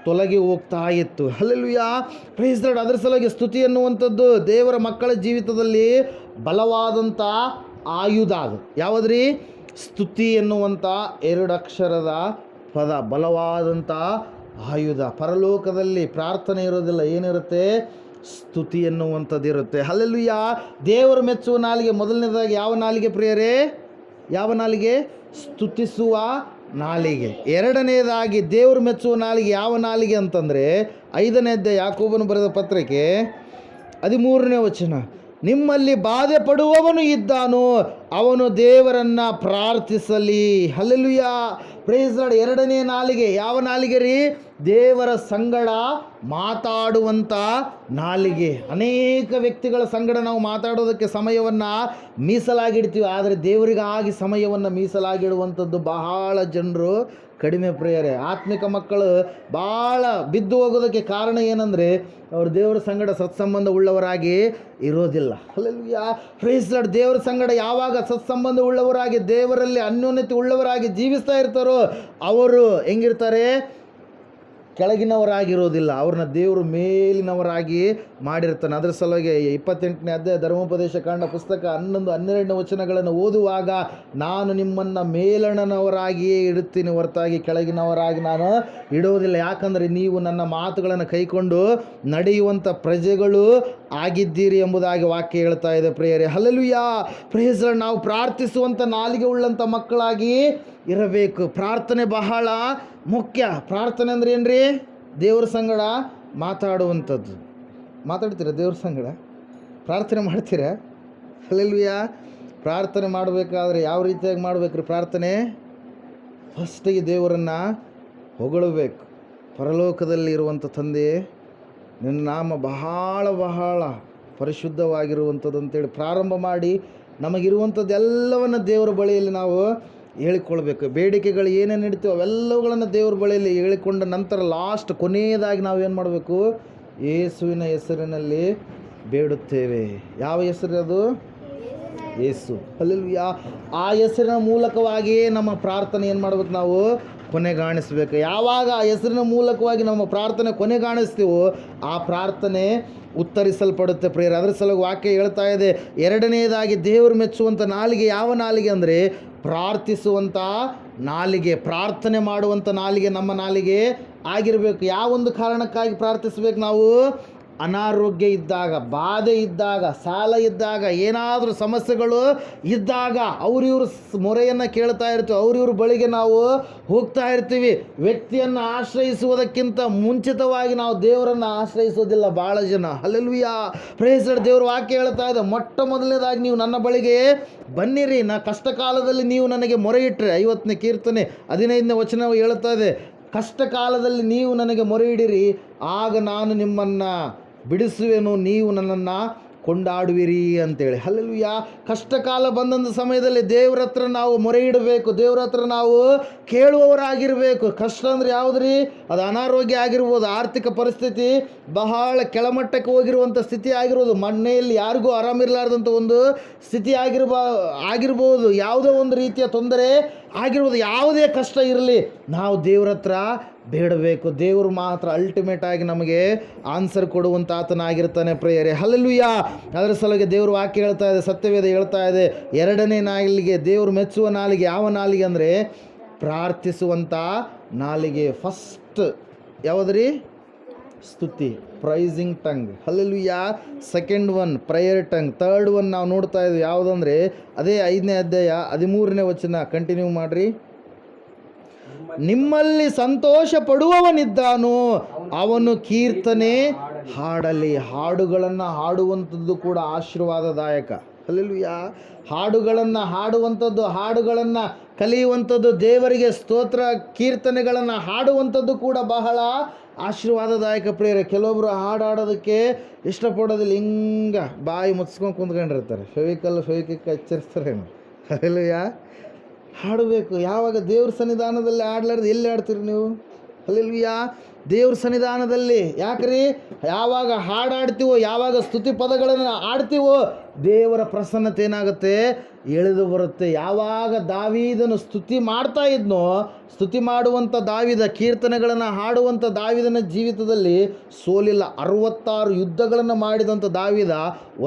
ತೊಲಗಿ ಹೋಗ್ತಾ ಇತ್ತು. ಹಲ್ಲೆಲೂಯಾ. Praise the Lord. ಅದರ ಸಲುವಾಗಿ ಸ್ತುತಿ ಎನ್ನುವಂಥದ್ದು ದೇವರ ಮಕ್ಕಳ ಜೀವಿತದಲ್ಲಿ ಬಲವಾದಂಥ ಆಯುಧ ಅದು. ಯಾವುದ್ರಿ? ಸ್ತುತಿ ಎನ್ನುವಂಥ 2 ಅಕ್ಷರದ ಪದ, ಬಲವಾದಂಥ ಆಯುಧ. ಪರಲೋಕದಲ್ಲಿ ಪ್ರಾರ್ಥನೆ ಇರೋದಿಲ್ಲ, ಏನಿರುತ್ತೆ? ಸ್ತುತಿ ಎನ್ನುವಂಥದ್ದು ಇರುತ್ತೆ. ಹಲ್ಲೆಲೂಯಾ. ದೇವರು ಮೆಚ್ಚುವ ನಾಲಿಗೆ ಮೊದಲನೇದಾಗಿ ಯಾವ ನಾಲಿಗೆ ಪ್ರಿಯರೇ? ಯಾವ ನಾಲಿಗೆ? ಸ್ತುತಿಸುವ ನಾಲಿಗೆ. ಎರಡನೇದಾಗಿ ದೇವರು ಮೆಚ್ಚುವ ನಾಲಿಗೆ ಯಾವ ನಾಲಿಗೆ ಅಂತಂದರೆ 5ನೇ ಅಧ್ಯಾಯ ಯಾಕೋಬನು ಬರೆದ ಪತ್ರಿಕೆ 13ನೇ ವಚನ, ನಿಮ್ಮಲ್ಲಿ ಬಾಧೆ ಪಡುವವನು ಇದ್ದಾನೋ ಅವನು ದೇವರನ್ನು ಪ್ರಾರ್ಥಿಸಲಿ. Hallelujah, praise lord. 2ನೇ ನಾಲಿಗೆ ಯಾವ ನಾಲಿಗೆ ರೀ? ದೇವರ ಸಂಗಡ ಮಾತಾಡುವಂಥ ನಾಲಿಗೆ. ಅನೇಕ ವ್ಯಕ್ತಿಗಳ ಸಂಗಡ ನಾವು ಮಾತಾಡೋದಕ್ಕೆ ಸಮಯವನ್ನು ಮೀಸಲಾಗಿಡ್ತೀವಿ, ಆದರೆ ದೇವರಿಗಾಗಿ ಸಮಯವನ್ನು ಮೀಸಲಾಗಿಡುವಂಥದ್ದು ಬಹಳ ಜನರು ಕಡಿಮೆ ಪ್ರಿಯರೇ. ಆತ್ಮಿಕ ಮಕ್ಕಳು ಭಾಳ ಬಿದ್ದು ಹೋಗೋದಕ್ಕೆ ಕಾರಣ ಏನಂದರೆ ಅವರು ದೇವರ ಸಂಗಡ ಸತ್ಸಂಬಂಧ ಉಳ್ಳವರಾಗಿ ಇರೋದಿಲ್ಲ. Hallelujah, praise Lord. ದೇವರ ಸಂಗಡ ಯಾವಾಗ ಸತ್ಸಂಬಂಧ ಉಳ್ಳವರಾಗಿ ದೇವರಲ್ಲಿ ಅನ್ಯೋನ್ಯತೆ ಉಳ್ಳವರಾಗಿ ಜೀವಿಸ್ತಾ ಇರ್ತಾರೋ ಅವರು ಹೆಂಗಿರ್ತಾರೆ? ಕೆಳಗಿನವರಾಗಿರೋದಿಲ್ಲ, ಅವ್ರನ್ನ ದೇವರು ಮೇಲಿನವರಾಗಿ ಮಾಡಿರ್ತಾನೆ. ಅದರ ಸಲುವಾಗಿ 28ನೇ ಅಧ್ಯಾಯ ಧರ್ಮೋಪದೇಶ ಕಾಂಡ ಪುಸ್ತಕ 11-12 ವಚನಗಳನ್ನು ಓದುವಾಗ ನಾನು ನಿಮ್ಮನ್ನು ಮೇಲಣನವರಾಗಿಯೇ ಇಡುತ್ತೀನಿ ಹೊರತಾಗಿ ಕೆಳಗಿನವರಾಗಿ ನಾನು ಇಡೋದಿಲ್ಲ. ಯಾಕಂದರೆ ನೀವು ನನ್ನ ಮಾತುಗಳನ್ನು ಕೈಕೊಂಡು ನಡೆಯುವಂಥ ಪ್ರಜೆಗಳು ಆಗಿದ್ದೀರಿ ಎಂಬುದಾಗಿ ವಾಕ್ಯ ಹೇಳ್ತಾ ಇದೆ ಪ್ರಿಯರೇ. Hallelujah, praise Lord. ನಾವು ಪ್ರಾರ್ಥಿಸುವಂಥ ನಾಲಿಗೆ ಉಳ್ಳಂಥ ಮಕ್ಕಳಾಗಿ ಇರಬೇಕು. ಪ್ರಾರ್ಥನೆ ಬಹಳ ಮುಖ್ಯ. ಪ್ರಾರ್ಥನೆ ಅಂದ್ರೆ ಏನ್ರಿ? ದೇವ್ರ ಸಂಗಡ ಮಾತಾಡುವಂಥದ್ದು. ಮಾತಾಡ್ತೀರಾ ದೇವ್ರ ಸಂಗಡ? ಪ್ರಾರ್ಥನೆ ಮಾಡ್ತೀರಾ? ಹಲ್ಲೆಲೂಯಾ. ಪ್ರಾರ್ಥನೆ ಮಾಡಬೇಕಾದ್ರೆ ಯಾವ ರೀತಿಯಾಗಿ ಮಾಡಬೇಕ್ರಿ ಪ್ರಾರ್ಥನೆ? ಫಸ್ಟಿಗೆ ದೇವರನ್ನು ಹೊಗಳಬೇಕು. ಪರಲೋಕದಲ್ಲಿ ಇರುವಂಥ ತಂದೆ, ನಿನ್ನ ನಾಮ ಬಹಳ ಬಹಳ ಪರಿಶುದ್ಧವಾಗಿರುವಂಥದ್ದು ಅಂತೇಳಿ ಪ್ರಾರಂಭ ಮಾಡಿ ನಮಗಿರುವಂಥದ್ದು ಎಲ್ಲವನ್ನು ದೇವರ ಬಳಿಯಲ್ಲಿ ನಾವು ಹೇಳಿಕೊಳ್ಬೇಕು. ಬೇಡಿಕೆಗಳು ಏನೇನು ಇಡ್ತೀವೋ ಅವೆಲ್ಲವುಗಳನ್ನು ದೇವ್ರ ಬಳಿಯಲ್ಲಿ ಹೇಳಿಕೊಂಡ ನಂತರ ಲಾಸ್ಟ್ ಕೊನೆಯದಾಗಿ ನಾವು ಏನು ಮಾಡಬೇಕು? ಯೇಸುವಿನ ಹೆಸರಿನಲ್ಲಿ ಬೇಡುತ್ತೇವೆ. ಯಾವ ಹೆಸರು ಅದು? ಯೇಸು. ಹಲ್ಲೆಲೂಯಾ. ಆ ಹೆಸರಿನ ಮೂಲಕವಾಗಿಯೇ ನಮ್ಮ ಪ್ರಾರ್ಥನೆ ಏನು ಮಾಡಬೇಕು? ನಾವು ಕೊನೆಗಾಣಿಸ್ಬೇಕು. ಯಾವಾಗ ಆ ಹೆಸರಿನ ಮೂಲಕವಾಗಿ ನಮ್ಮ ಪ್ರಾರ್ಥನೆ ಕೊನೆಗಾಣಿಸ್ತೀವೋ ಆ ಪ್ರಾರ್ಥನೆ ಉತ್ತರಿಸಲ್ಪಡುತ್ತೆ ಪ್ರಿಯರೇ. ಅದರ ಸಲುವಾಗಿ ವಾಕ್ಯ ಹೇಳ್ತಾ ಇದೆ, 2ನೇದಾಗಿ ದೇವರು ಮೆಚ್ಚುವಂಥ ನಾಲಿಗೆ ಯಾವ ನಾಲಿಗೆ ಅಂದರೆ ಪ್ರಾರ್ಥಿಸುವಂಥ ನಾಲಿಗೆ. ಪ್ರಾರ್ಥನೆ ಮಾಡುವಂಥ ನಾಲಿಗೆ ನಮ್ಮ ನಾಲಿಗೆ ಆಗಿರಬೇಕು. ಯಾವೊಂದು ಕಾರಣಕ್ಕಾಗಿ ಪ್ರಾರ್ಥಿಸಬೇಕು ನಾವು? ಅನಾರೋಗ್ಯ ಇದ್ದಾಗ, ಬಾಧೆ ಇದ್ದಾಗ, ಸಾಲ ಇದ್ದಾಗ, ಏನಾದರೂ ಸಮಸ್ಯೆಗಳು ಇದ್ದಾಗ ಅವ್ರಿವ್ರ ಮೊರೆಯನ್ನು ಕೇಳ್ತಾ ಇರ್ತೀವಿ, ಅವ್ರಿವ್ರ ಬಳಿಗೆ ನಾವು ಹೋಗ್ತಾ ಇರ್ತೀವಿ. ವ್ಯಕ್ತಿಯನ್ನು ಆಶ್ರಯಿಸುವುದಕ್ಕಿಂತ ಮುಂಚಿತವಾಗಿ ನಾವು ದೇವರನ್ನು ಆಶ್ರಯಿಸೋದಿಲ್ಲ ಭಾಳ ಜನ. Hallelujah, praise Lord. ದೇವ್ರ ವಾಕ್ಯ ಹೇಳ್ತಾ ಇದೆ, ಮೊಟ್ಟ ಮೊದಲನೇದಾಗಿ ನೀವು ನನ್ನ ಬಳಿಗೆ ಬನ್ನಿರಿ, ಕಷ್ಟ ಕಾಲದಲ್ಲಿ ನೀವು ನನಗೆ ಮೊರೆ ಇಟ್ಟರೆ. 50ನೇ ಕೀರ್ತನೆ 15ನೇ ವಚನ ಹೇಳ್ತಾ ಇದೆ, ಕಷ್ಟ ಕಾಲದಲ್ಲಿ ನೀವು ನನಗೆ ಮೊರೆ ಇಡಿರಿ, ಆಗ ನಾನು ನಿಮ್ಮನ್ನು ಬಿಡಿಸುವೆನು, ನೀವು ನನ್ನನ್ನು ಕೊಂಡಾಡುವಿರಿ ಅಂತೇಳಿ. ಹಲ್ಲೆಲೂಯಾ. ಕಷ್ಟಕಾಲ ಬಂದಂಥ ಸಮಯದಲ್ಲಿ ದೇವ್ರ ಹತ್ರ ನಾವು ಮೊರೆ ಇಡಬೇಕು, ದೇವ್ರ ಹತ್ರ ನಾವು ಕೇಳುವವರಾಗಿರಬೇಕು. ಕಷ್ಟ ಅಂದರೆ ಯಾವುದ್ರಿ? ಅದು ಅನಾರೋಗ್ಯ ಆಗಿರ್ಬೋದು, ಆರ್ಥಿಕ ಪರಿಸ್ಥಿತಿ ಬಹಳ ಕೆಳಮಟ್ಟಕ್ಕೆ ಹೋಗಿರುವಂಥ ಸ್ಥಿತಿ ಆಗಿರ್ಬೋದು, ಮನೆಯಲ್ಲಿ ಯಾರಿಗೂ ಆರಾಮಿರಲಾರ್ದಂಥ ಒಂದು ಸ್ಥಿತಿ ಆಗಿರ್ಬೋದು, ಯಾವುದೋ ಒಂದು ರೀತಿಯ ತೊಂದರೆ ಆಗಿರ್ಬೋದು. ಯಾವುದೇ ಕಷ್ಟ ಇರಲಿ ನಾವು ದೇವ್ರ ಹತ್ರ ಬೇಡಬೇಕು. ದೇವರು ಮಾತ್ರ ಅಲ್ಟಿಮೇಟ್ ಆಗಿ ನಮಗೆ ಆನ್ಸರ್ ಕೊಡುವಂಥ ಆತನಾಗಿರ್ತಾನೆ ಪ್ರಿಯರೇ. ಹಲ್ಲೆಲೂಯಾ. ಅದರ ಸಲುವಾಗಿ ದೇವ್ರ ವಾಕ್ಯ ಹೇಳ್ತಾ ಇದೆ, ಸತ್ಯವೇದ ಹೇಳ್ತಾ ಇದೆ, 2ನೇ ನಾಲಿಗೆ, ದೇವರು ಮೆಚ್ಚುವ ನಾಲಿಗೆ ಯಾವ ನಾಲಿಗೆ ಅಂದರೆ ಪ್ರಾರ್ಥಿಸುವಂಥ ನಾಲಿಗೆ. ಫಸ್ಟ್ ಯಾವುದ್ರಿ? ಸ್ತುತಿ, pricing tongue. Hallelujah. Second one prayer tongue. Third one ನಾವು ನೋಡ್ತಾ ಇದ್ವಿ ಯಾವುದಂದರೆ ಅದೇ 5ನೇ ಅಧ್ಯಾಯ 13ನೇ ವಚನ. ಕಂಟಿನ್ಯೂ ಮಾಡಿರಿ. ನಿಮ್ಮಲ್ಲಿ ಸಂತೋಷ ಪಡುವವನಿದ್ದಾನೋ ಅವನು ಕೀರ್ತನೆ ಹಾಡಲಿ. ಹಾಡುಗಳನ್ನು ಹಾಡುವಂಥದ್ದು ಕೂಡ ಆಶೀರ್ವಾದದಾಯಕ. ಹಲ್ಲೆಲೂಯಾ. ಹಾಡುಗಳನ್ನು ಹಾಡುವಂಥದ್ದು, ಹಾಡುಗಳನ್ನು ಕಲಿಯುವಂಥದ್ದು, ದೇವರಿಗೆ ಸ್ತೋತ್ರ ಕೀರ್ತನೆಗಳನ್ನು ಹಾಡುವಂಥದ್ದು ಕೂಡ ಬಹಳ ಆಶೀರ್ವಾದದಾಯಕ ಪ್ರಿಯರೇ. ಕೆಲವೊಬ್ಬರು ಹಾಡಾಡೋದಕ್ಕೆ ಇಷ್ಟಪಡೋದಿಲ್ಲ, ಹಿಂಗೆ ಬಾಯಿ ಮುಚ್ಸ್ಕೊಂಡು ಕುಂತ್ಕೊಂಡಿರ್ತಾರೆ, ಫೆವಿಕಿಕ್ ಎಚ್ಚರಿಸ್ತಾರೇನು. ಹಲ್ಲೆಲೂಯಾ. ಹಾಡಬೇಕು. ಯಾವಾಗ ದೇವ್ರ ಸನ್ನಿಧಾನದಲ್ಲಿ ಆಡ್ಲಾರ್ದು ಎಲ್ಲಿ ಆಡ್ತೀರಿ ನೀವು? ಹಲ್ಲೆಲೂಯಾ. ದೇವ್ರ ಸನ್ನಿಧಾನದಲ್ಲಿ ಯಾಕ್ರಿ? ಯಾವಾಗ ಹಾಡಾಡ್ತೀವೋ, ಯಾವಾಗ ಸ್ತುತಿ ಪದಗಳನ್ನು ಆಡ್ತೀವೋ ದೇವರ ಪ್ರಸನ್ನತೆ ಏನಾಗುತ್ತೆ? ಎಳೆದು ಬರುತ್ತೆ. ಯಾವಾಗ ದಾವೀದನು ಸ್ತುತಿ ಮಾಡ್ತಾ ಇದ್ನೋ, ಸ್ತುತಿ ಮಾಡುವಂಥ ದಾವೀದ, ಕೀರ್ತನೆಗಳನ್ನು ಹಾಡುವಂಥ ದಾವೀದನ ಜೀವಿತದಲ್ಲಿ ಸೋಲಿಲ್ಲ. 66 ಯುದ್ಧಗಳನ್ನು ಮಾಡಿದಂಥ ದಾವೀದ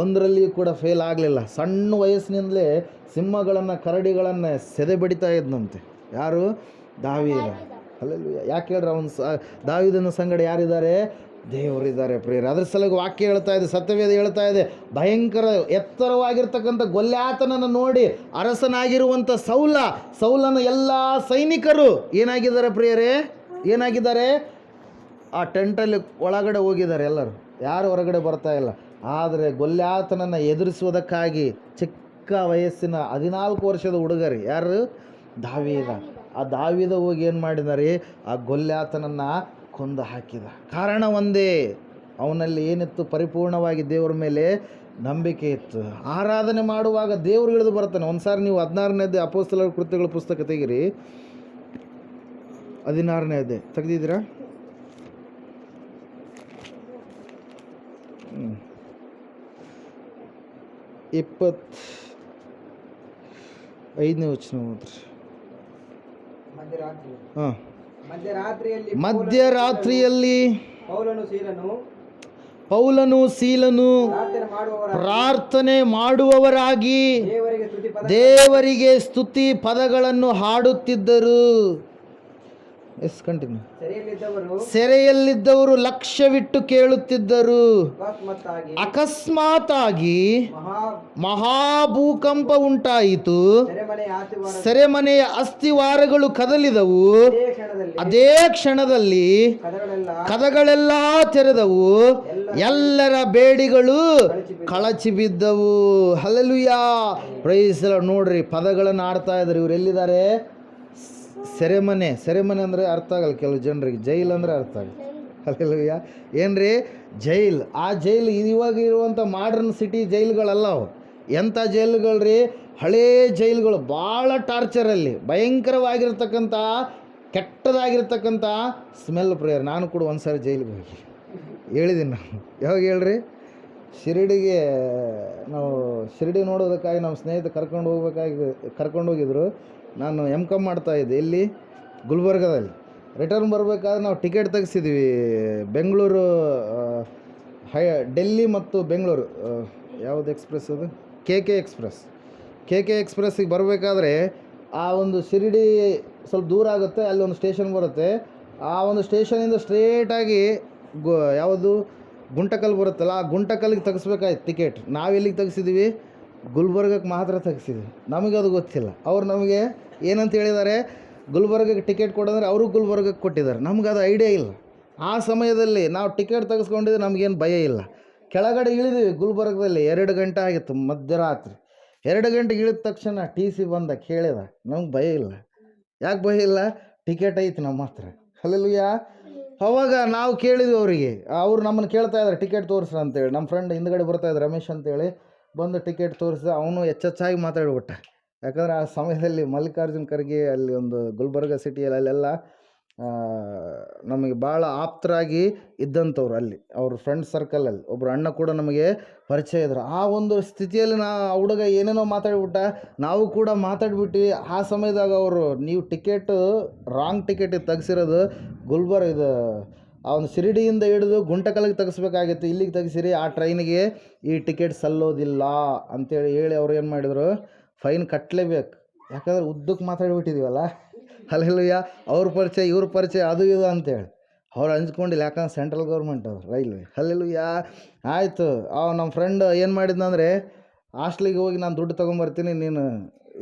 ಒಂದರಲ್ಲಿಯೂ ಕೂಡ ಫೇಲ್ ಆಗಲಿಲ್ಲ. ಸಣ್ಣ ವಯಸ್ಸಿನಿಂದಲೇ ಸಿಂಹಗಳನ್ನು ಕರಡಿಗಳನ್ನು ಸೆದೆ ಬಡಿತಾ ಇದ್ನಂತೆ. ಯಾರು? ದಾವೀದ. ಹಲ್ಲೆಲೂಯಾ. ಯಾಕೆ ಹೇಳ್ರಿ ಅವನು ದಾವೀದನ ಸಂಗಡ ಯಾರಿದ್ದಾರೆ? ದೇವರಿದ್ದಾರೆ ಪ್ರಿಯರೇ. ಅದ್ರ ಸಲುವಾಗಿ ವಾಕ್ಯ ಹೇಳ್ತಾ ಇದೆ, ಸತ್ಯವೇದ ಹೇಳ್ತಾ ಇದೆ, ಭಯಂಕರ ಎತ್ತರವಾಗಿರ್ತಕ್ಕಂಥ ಗೊಲ್ಯಾತನನ್ನು ನೋಡಿ ಅರಸನಾಗಿರುವಂಥ ಸೌಲನ ಎಲ್ಲ ಸೈನಿಕರು ಏನಾಗಿದ್ದಾರೆ ಪ್ರಿಯರೇ? ಏನಾಗಿದ್ದಾರೆ? ಆ ಟೆಂಟಲ್ಲಿ ಒಳಗಡೆ ಹೋಗಿದ್ದಾರೆ ಎಲ್ಲರೂ, ಯಾರು ಹೊರಗಡೆ ಬರ್ತಾ ಇಲ್ಲ. ಆದರೆ ಗೊಲ್ಯಾತನನ್ನು ಎದುರಿಸುವುದಕ್ಕಾಗಿ ಚಿಕ್ಕ ವಯಸ್ಸಿನ 14 ವರ್ಷದ ಹುಡುಗರಿ ಯಾರು? ದಾವೀದ. ಆ ದಾವೀದ ಹೋಗಿ ಏನು ಮಾಡಿದಾರೆ? ಆ ಗೊಲ್ಯಾತನನ್ನು ಕೊಂದು ಹಾಕಿದ. ಕಾರಣ ಒಂದೇ, ಅವನಲ್ಲಿ ಏನಿತ್ತು? ಪರಿಪೂರ್ಣವಾಗಿ ದೇವರ ಮೇಲೆ ನಂಬಿಕೆ ಇತ್ತು. ಆರಾಧನೆ ಮಾಡುವಾಗ ದೇವರು ಇಳಿದು ಬರ್ತಾನೆ. ಒಂದು ಸಾರಿ ನೀವು 16ನೇದೇ ಅಪೊಸ್ತಲರ ಕೃತ್ಯಗಳ ಪುಸ್ತಕ ತೆಗಿರಿ, 16ನೇದೇ ತೆಗೆದಿದ್ದೀರಾ? 25ನೇ ವಚನ ಓದ್ರಿ. ಹಾಂ. ಮಧ್ಯರಾತ್ರಿಯಲ್ಲಿ ಪೌಲನು ಸೀಲನು ಪ್ರಾರ್ಥನೆ ಮಾಡುವವರಾಗಿ ದೇವರಿಗೆ ಸ್ತುತಿ ಪದಗಳನ್ನು ಹಾಡುತ್ತಿದ್ದರು. S continue. ಸೆರೆಯಲ್ಲಿದ್ದವರು ಲಕ್ಷ್ಯವಿಟ್ಟು ಕೇಳುತ್ತಿದ್ದರು. ಅಕಸ್ಮಾತಾಗಿ ಮಹಾಭೂಕಂಪ ಉಂಟಾಯಿತು. ಸೆರೆಮನೆಯ ಅಸ್ಥಿವಾರಗಳು ಕದಲಿದವು. ಅದೇ ಕ್ಷಣದಲ್ಲಿ ಕದಗಳೆಲ್ಲ ತೆರೆದವು. ಎಲ್ಲರ ಬೇಡಿಗಳು ಕಳಚಿ ಬಿದ್ದವು. ಹಲ್ಲೆಲೂಯಾ. Praise the Lord. ನೋಡ್ರಿ, ಪದಗಳನ್ನು ಆಡ್ತಾ ಇದ್ದಾರೆ. ಇವ್ರು ಎಲ್ಲಿದ್ದಾರೆ? ಸೆರೆಮನೆ ಅಂದರೆ ಅರ್ಥ ಆಗಲ್ಲ ಕೆಲವು ಜನರಿಗೆ. ಜೈಲ್ ಅಂದರೆ ಅರ್ಥ ಆಗಲ್ಲ. ಹಲ್ಲೆಲೂಯಾ. ಏನ್ರಿ? ಜೈಲ್. ಆ ಜೈಲ್ ಇವಾಗ ಇರುವಂಥ ಮಾಡರ್ನ್ ಸಿಟಿ ಜೈಲ್ಗಳಲ್ಲ ಅವು. ಎಂಥ ಜೈಲುಗಳು ರೀ? ಹಳೇ ಜೈಲುಗಳು, ಭಾಳ ಟಾರ್ಚರಲ್ಲಿ, ಭಯಂಕರವಾಗಿರ್ತಕ್ಕಂಥ ಕೆಟ್ಟದಾಗಿರ್ತಕ್ಕಂಥ ಸ್ಮೆಲ್ ಪ್ರೇಯರ್. ನಾನು ಕೂಡ ಒಂದು ಸಾರಿ ಜೈಲಿಗೆ ಹೋಗಿ ಹೇಳಿದ್ದೀನಿ. ನಾನು ಯಾವಾಗ ಹೇಳ್ರಿ? ಶಿರಡಿಗೆ ನಾವು ಶಿರಡಿ ನೋಡೋದಕ್ಕಾಗಿ ನಮ್ಮ ಸ್ನೇಹಿತ ಕರ್ಕೊಂಡು ಹೋಗಿದ್ರು. ನಾನು M.Com ಮಾಡ್ತಾಯಿದ್ದೆ. ಎಲ್ಲಿ? ಗುಲ್ಬರ್ಗದಲ್ಲಿ. ರಿಟರ್ನ್ ಬರಬೇಕಾದ್ರೆ ನಾವು ಟಿಕೆಟ್ ತೆಗೆಸಿದ್ವಿ. ಬೆಂಗಳೂರು ಡೆಲ್ಲಿ ಮತ್ತು ಬೆಂಗಳೂರು ಯಾವುದು ಎಕ್ಸ್ಪ್ರೆಸ್ ಅದು? KK ಎಕ್ಸ್ಪ್ರೆಸ್ಸಿಗೆ ಬರಬೇಕಾದ್ರೆ ಆ ಒಂದು ಶಿರಡಿ ಸ್ವಲ್ಪ ದೂರ ಆಗುತ್ತೆ, ಅಲ್ಲಿ ಒಂದು ಸ್ಟೇಷನ್ ಬರುತ್ತೆ. ಆ ಒಂದು ಸ್ಟೇಷನಿಂದ ಸ್ಟ್ರೇಟಾಗಿ ಯಾವುದು ಗುಂಟಕಲ್ ಬರುತ್ತಲ್ಲ, ಆ ಗುಂಟಕಲ್ಗೆ ತೆಗಿಸ್ಬೇಕಾಯ್ತು ಟಿಕೆಟ್. ನಾವೆಲ್ಲಿಗೆ ತೆಗೆಸಿದ್ವಿ? ಗುಲ್ಬರ್ಗಕ್ಕೆ ಮಾತ್ರ ತೆಗೆಸಿದ್ವಿ. ನಮಗೆ ಅದು ಗೊತ್ತಿಲ್ಲ. ಅವ್ರು ನಮಗೆ ಏನಂತ ಹೇಳಿದ್ದಾರೆ? ಗುಲ್ಬರ್ಗಕ್ಕೆ ಟಿಕೆಟ್ ಕೊಡೋದ್ರೆ ಅವರು ಗುಲ್ಬರ್ಗಕ್ಕೆ ಕೊಟ್ಟಿದ್ದಾರೆ. ನಮ್ಗೆ ಅದು ಐಡಿಯಾ ಇಲ್ಲ. ಆ ಸಮಯದಲ್ಲಿ ನಾವು ಟಿಕೆಟ್ ತೆಗೆಸ್ಕೊಂಡಿದ್ದು, ನಮಗೇನು ಭಯ ಇಲ್ಲ. ಕೆಳಗಡೆ ಇಳಿದ್ವಿ ಗುಲ್ಬರ್ಗದಲ್ಲಿ. 2 ಗಂಟೆ ಆಗಿತ್ತು, ಮಧ್ಯರಾತ್ರಿ 2 ಗಂಟೆಗೆ ಇಳಿದ ತಕ್ಷಣ TC ಬಂದ ಕೇಳಿದ. ನಮ್ಗೆ ಭಯ ಇಲ್ಲ. ಯಾಕೆ ಭಯ ಇಲ್ಲ? ಟಿಕೆಟ್ ಐತಿ ನಮ್ಮ ಹತ್ರ. ಹಲ್ಲೆಲೂಯಾ. ಅವಾಗ ನಾವು ಕೇಳಿದ್ವಿ ಅವರಿಗೆ. ಅವ್ರು ನಮ್ಮನ್ನು ಕೇಳ್ತಾ ಇದ್ದಾರೆ ಟಿಕೆಟ್ ತೋರಿಸ್ರಿ ಅಂತೇಳಿ. ನಮ್ಮ ಫ್ರೆಂಡ್ ಹಿಂದ್ಗಡೆ ಬರ್ತಾಯಿದ್ರು, ರಮೇಶ್ ಅಂತೇಳಿ. ಬಂದು ಟಿಕೆಟ್ ತೋರಿಸಿದ. ಅವನು ಹೆಚ್ಚಾಗಿ ಮಾತಾಡ್ಬಿಟ್ಟ. ಯಾಕಂದರೆ ಆ ಸಮಯದಲ್ಲಿ ಮಲ್ಲಿಕಾರ್ಜುನ್ ಖರ್ಗೆ ಅಲ್ಲಿ ಒಂದು ಗುಲ್ಬರ್ಗ ಸಿಟಿಯಲ್ಲಿ ಅಲ್ಲೆಲ್ಲ ನಮಗೆ ಭಾಳ ಆಪ್ತರಾಗಿ ಇದ್ದಂಥವ್ರು. ಅಲ್ಲಿ ಅವ್ರ ಫ್ರೆಂಡ್ ಸರ್ಕಲಲ್ಲಿ ಒಬ್ಬರು ಅಣ್ಣ ಕೂಡ ನಮಗೆ ಪರಿಚಯ ಇದ್ರು. ಆ ಒಂದು ಸ್ಥಿತಿಯಲ್ಲಿ ಆ ಹುಡುಗ ಏನೇನೋ ಮಾತಾಡ್ಬಿಟ್ಟ. ನಾವು ಕೂಡ ಮಾತಾಡ್ಬಿಟ್ವಿ. ಆ ಸಮಯದಾಗ ಅವರು, ನೀವು ರಾಂಗ್ ಟಿಕೆಟ್ ತೆಗ್ಸಿರೋದು ಇದು ಆ ಒಂದು ಶಿರಡಿಯಿಂದ ಹಿಡಿದು ಗುಂಟಕಲ್ಗೆ ತೆಗಿಸ್ಬೇಕಾಗಿತ್ತು, ಇಲ್ಲಿಗೆ ತೆಗೆಸಿರಿ, ಆ ಟ್ರೈನಿಗೆ ಈ ಟಿಕೆಟ್ ಸಲ್ಲೋದಿಲ್ಲ ಅಂತೇಳಿ ಹೇಳಿ ಅವ್ರು ಏನು ಮಾಡಿದರು? ಫೈನ್ ಕಟ್ಟಲೇಬೇಕು. ಯಾಕಂದ್ರೆ ಉದ್ದಕ್ಕೆ ಮಾತಾಡ್ಬಿಟ್ಟಿದ್ದೀವಲ್ಲ. ಹಲ್ಲೆಲೂಯಾ. ಅವ್ರ ಪರಿಚಯ ಇವ್ರ ಪರಿಚಯ ಅದು ಇದು ಅಂತೇಳಿ ಅವ್ರು ಹಂಚ್ಕೊಂಡಿಲ್ಲ. ಯಾಕಂದ್ರೆ ಸೆಂಟ್ರಲ್ ಗೌರ್ಮೆಂಟ್ ಅದು ರೈಲ್ವೆ. ಹಲ್ಲೆಲೂಯಾ. ಆಯಿತು. ನಮ್ಮ ಫ್ರೆಂಡ್ ಏನು ಮಾಡಿದ್ನಂದರೆ, ಹಾಸ್ಟ್ಲಿಗೆ ಹೋಗಿ ನಾನು ದುಡ್ಡು ತೊಗೊಂಬರ್ತೀನಿ, ನೀನು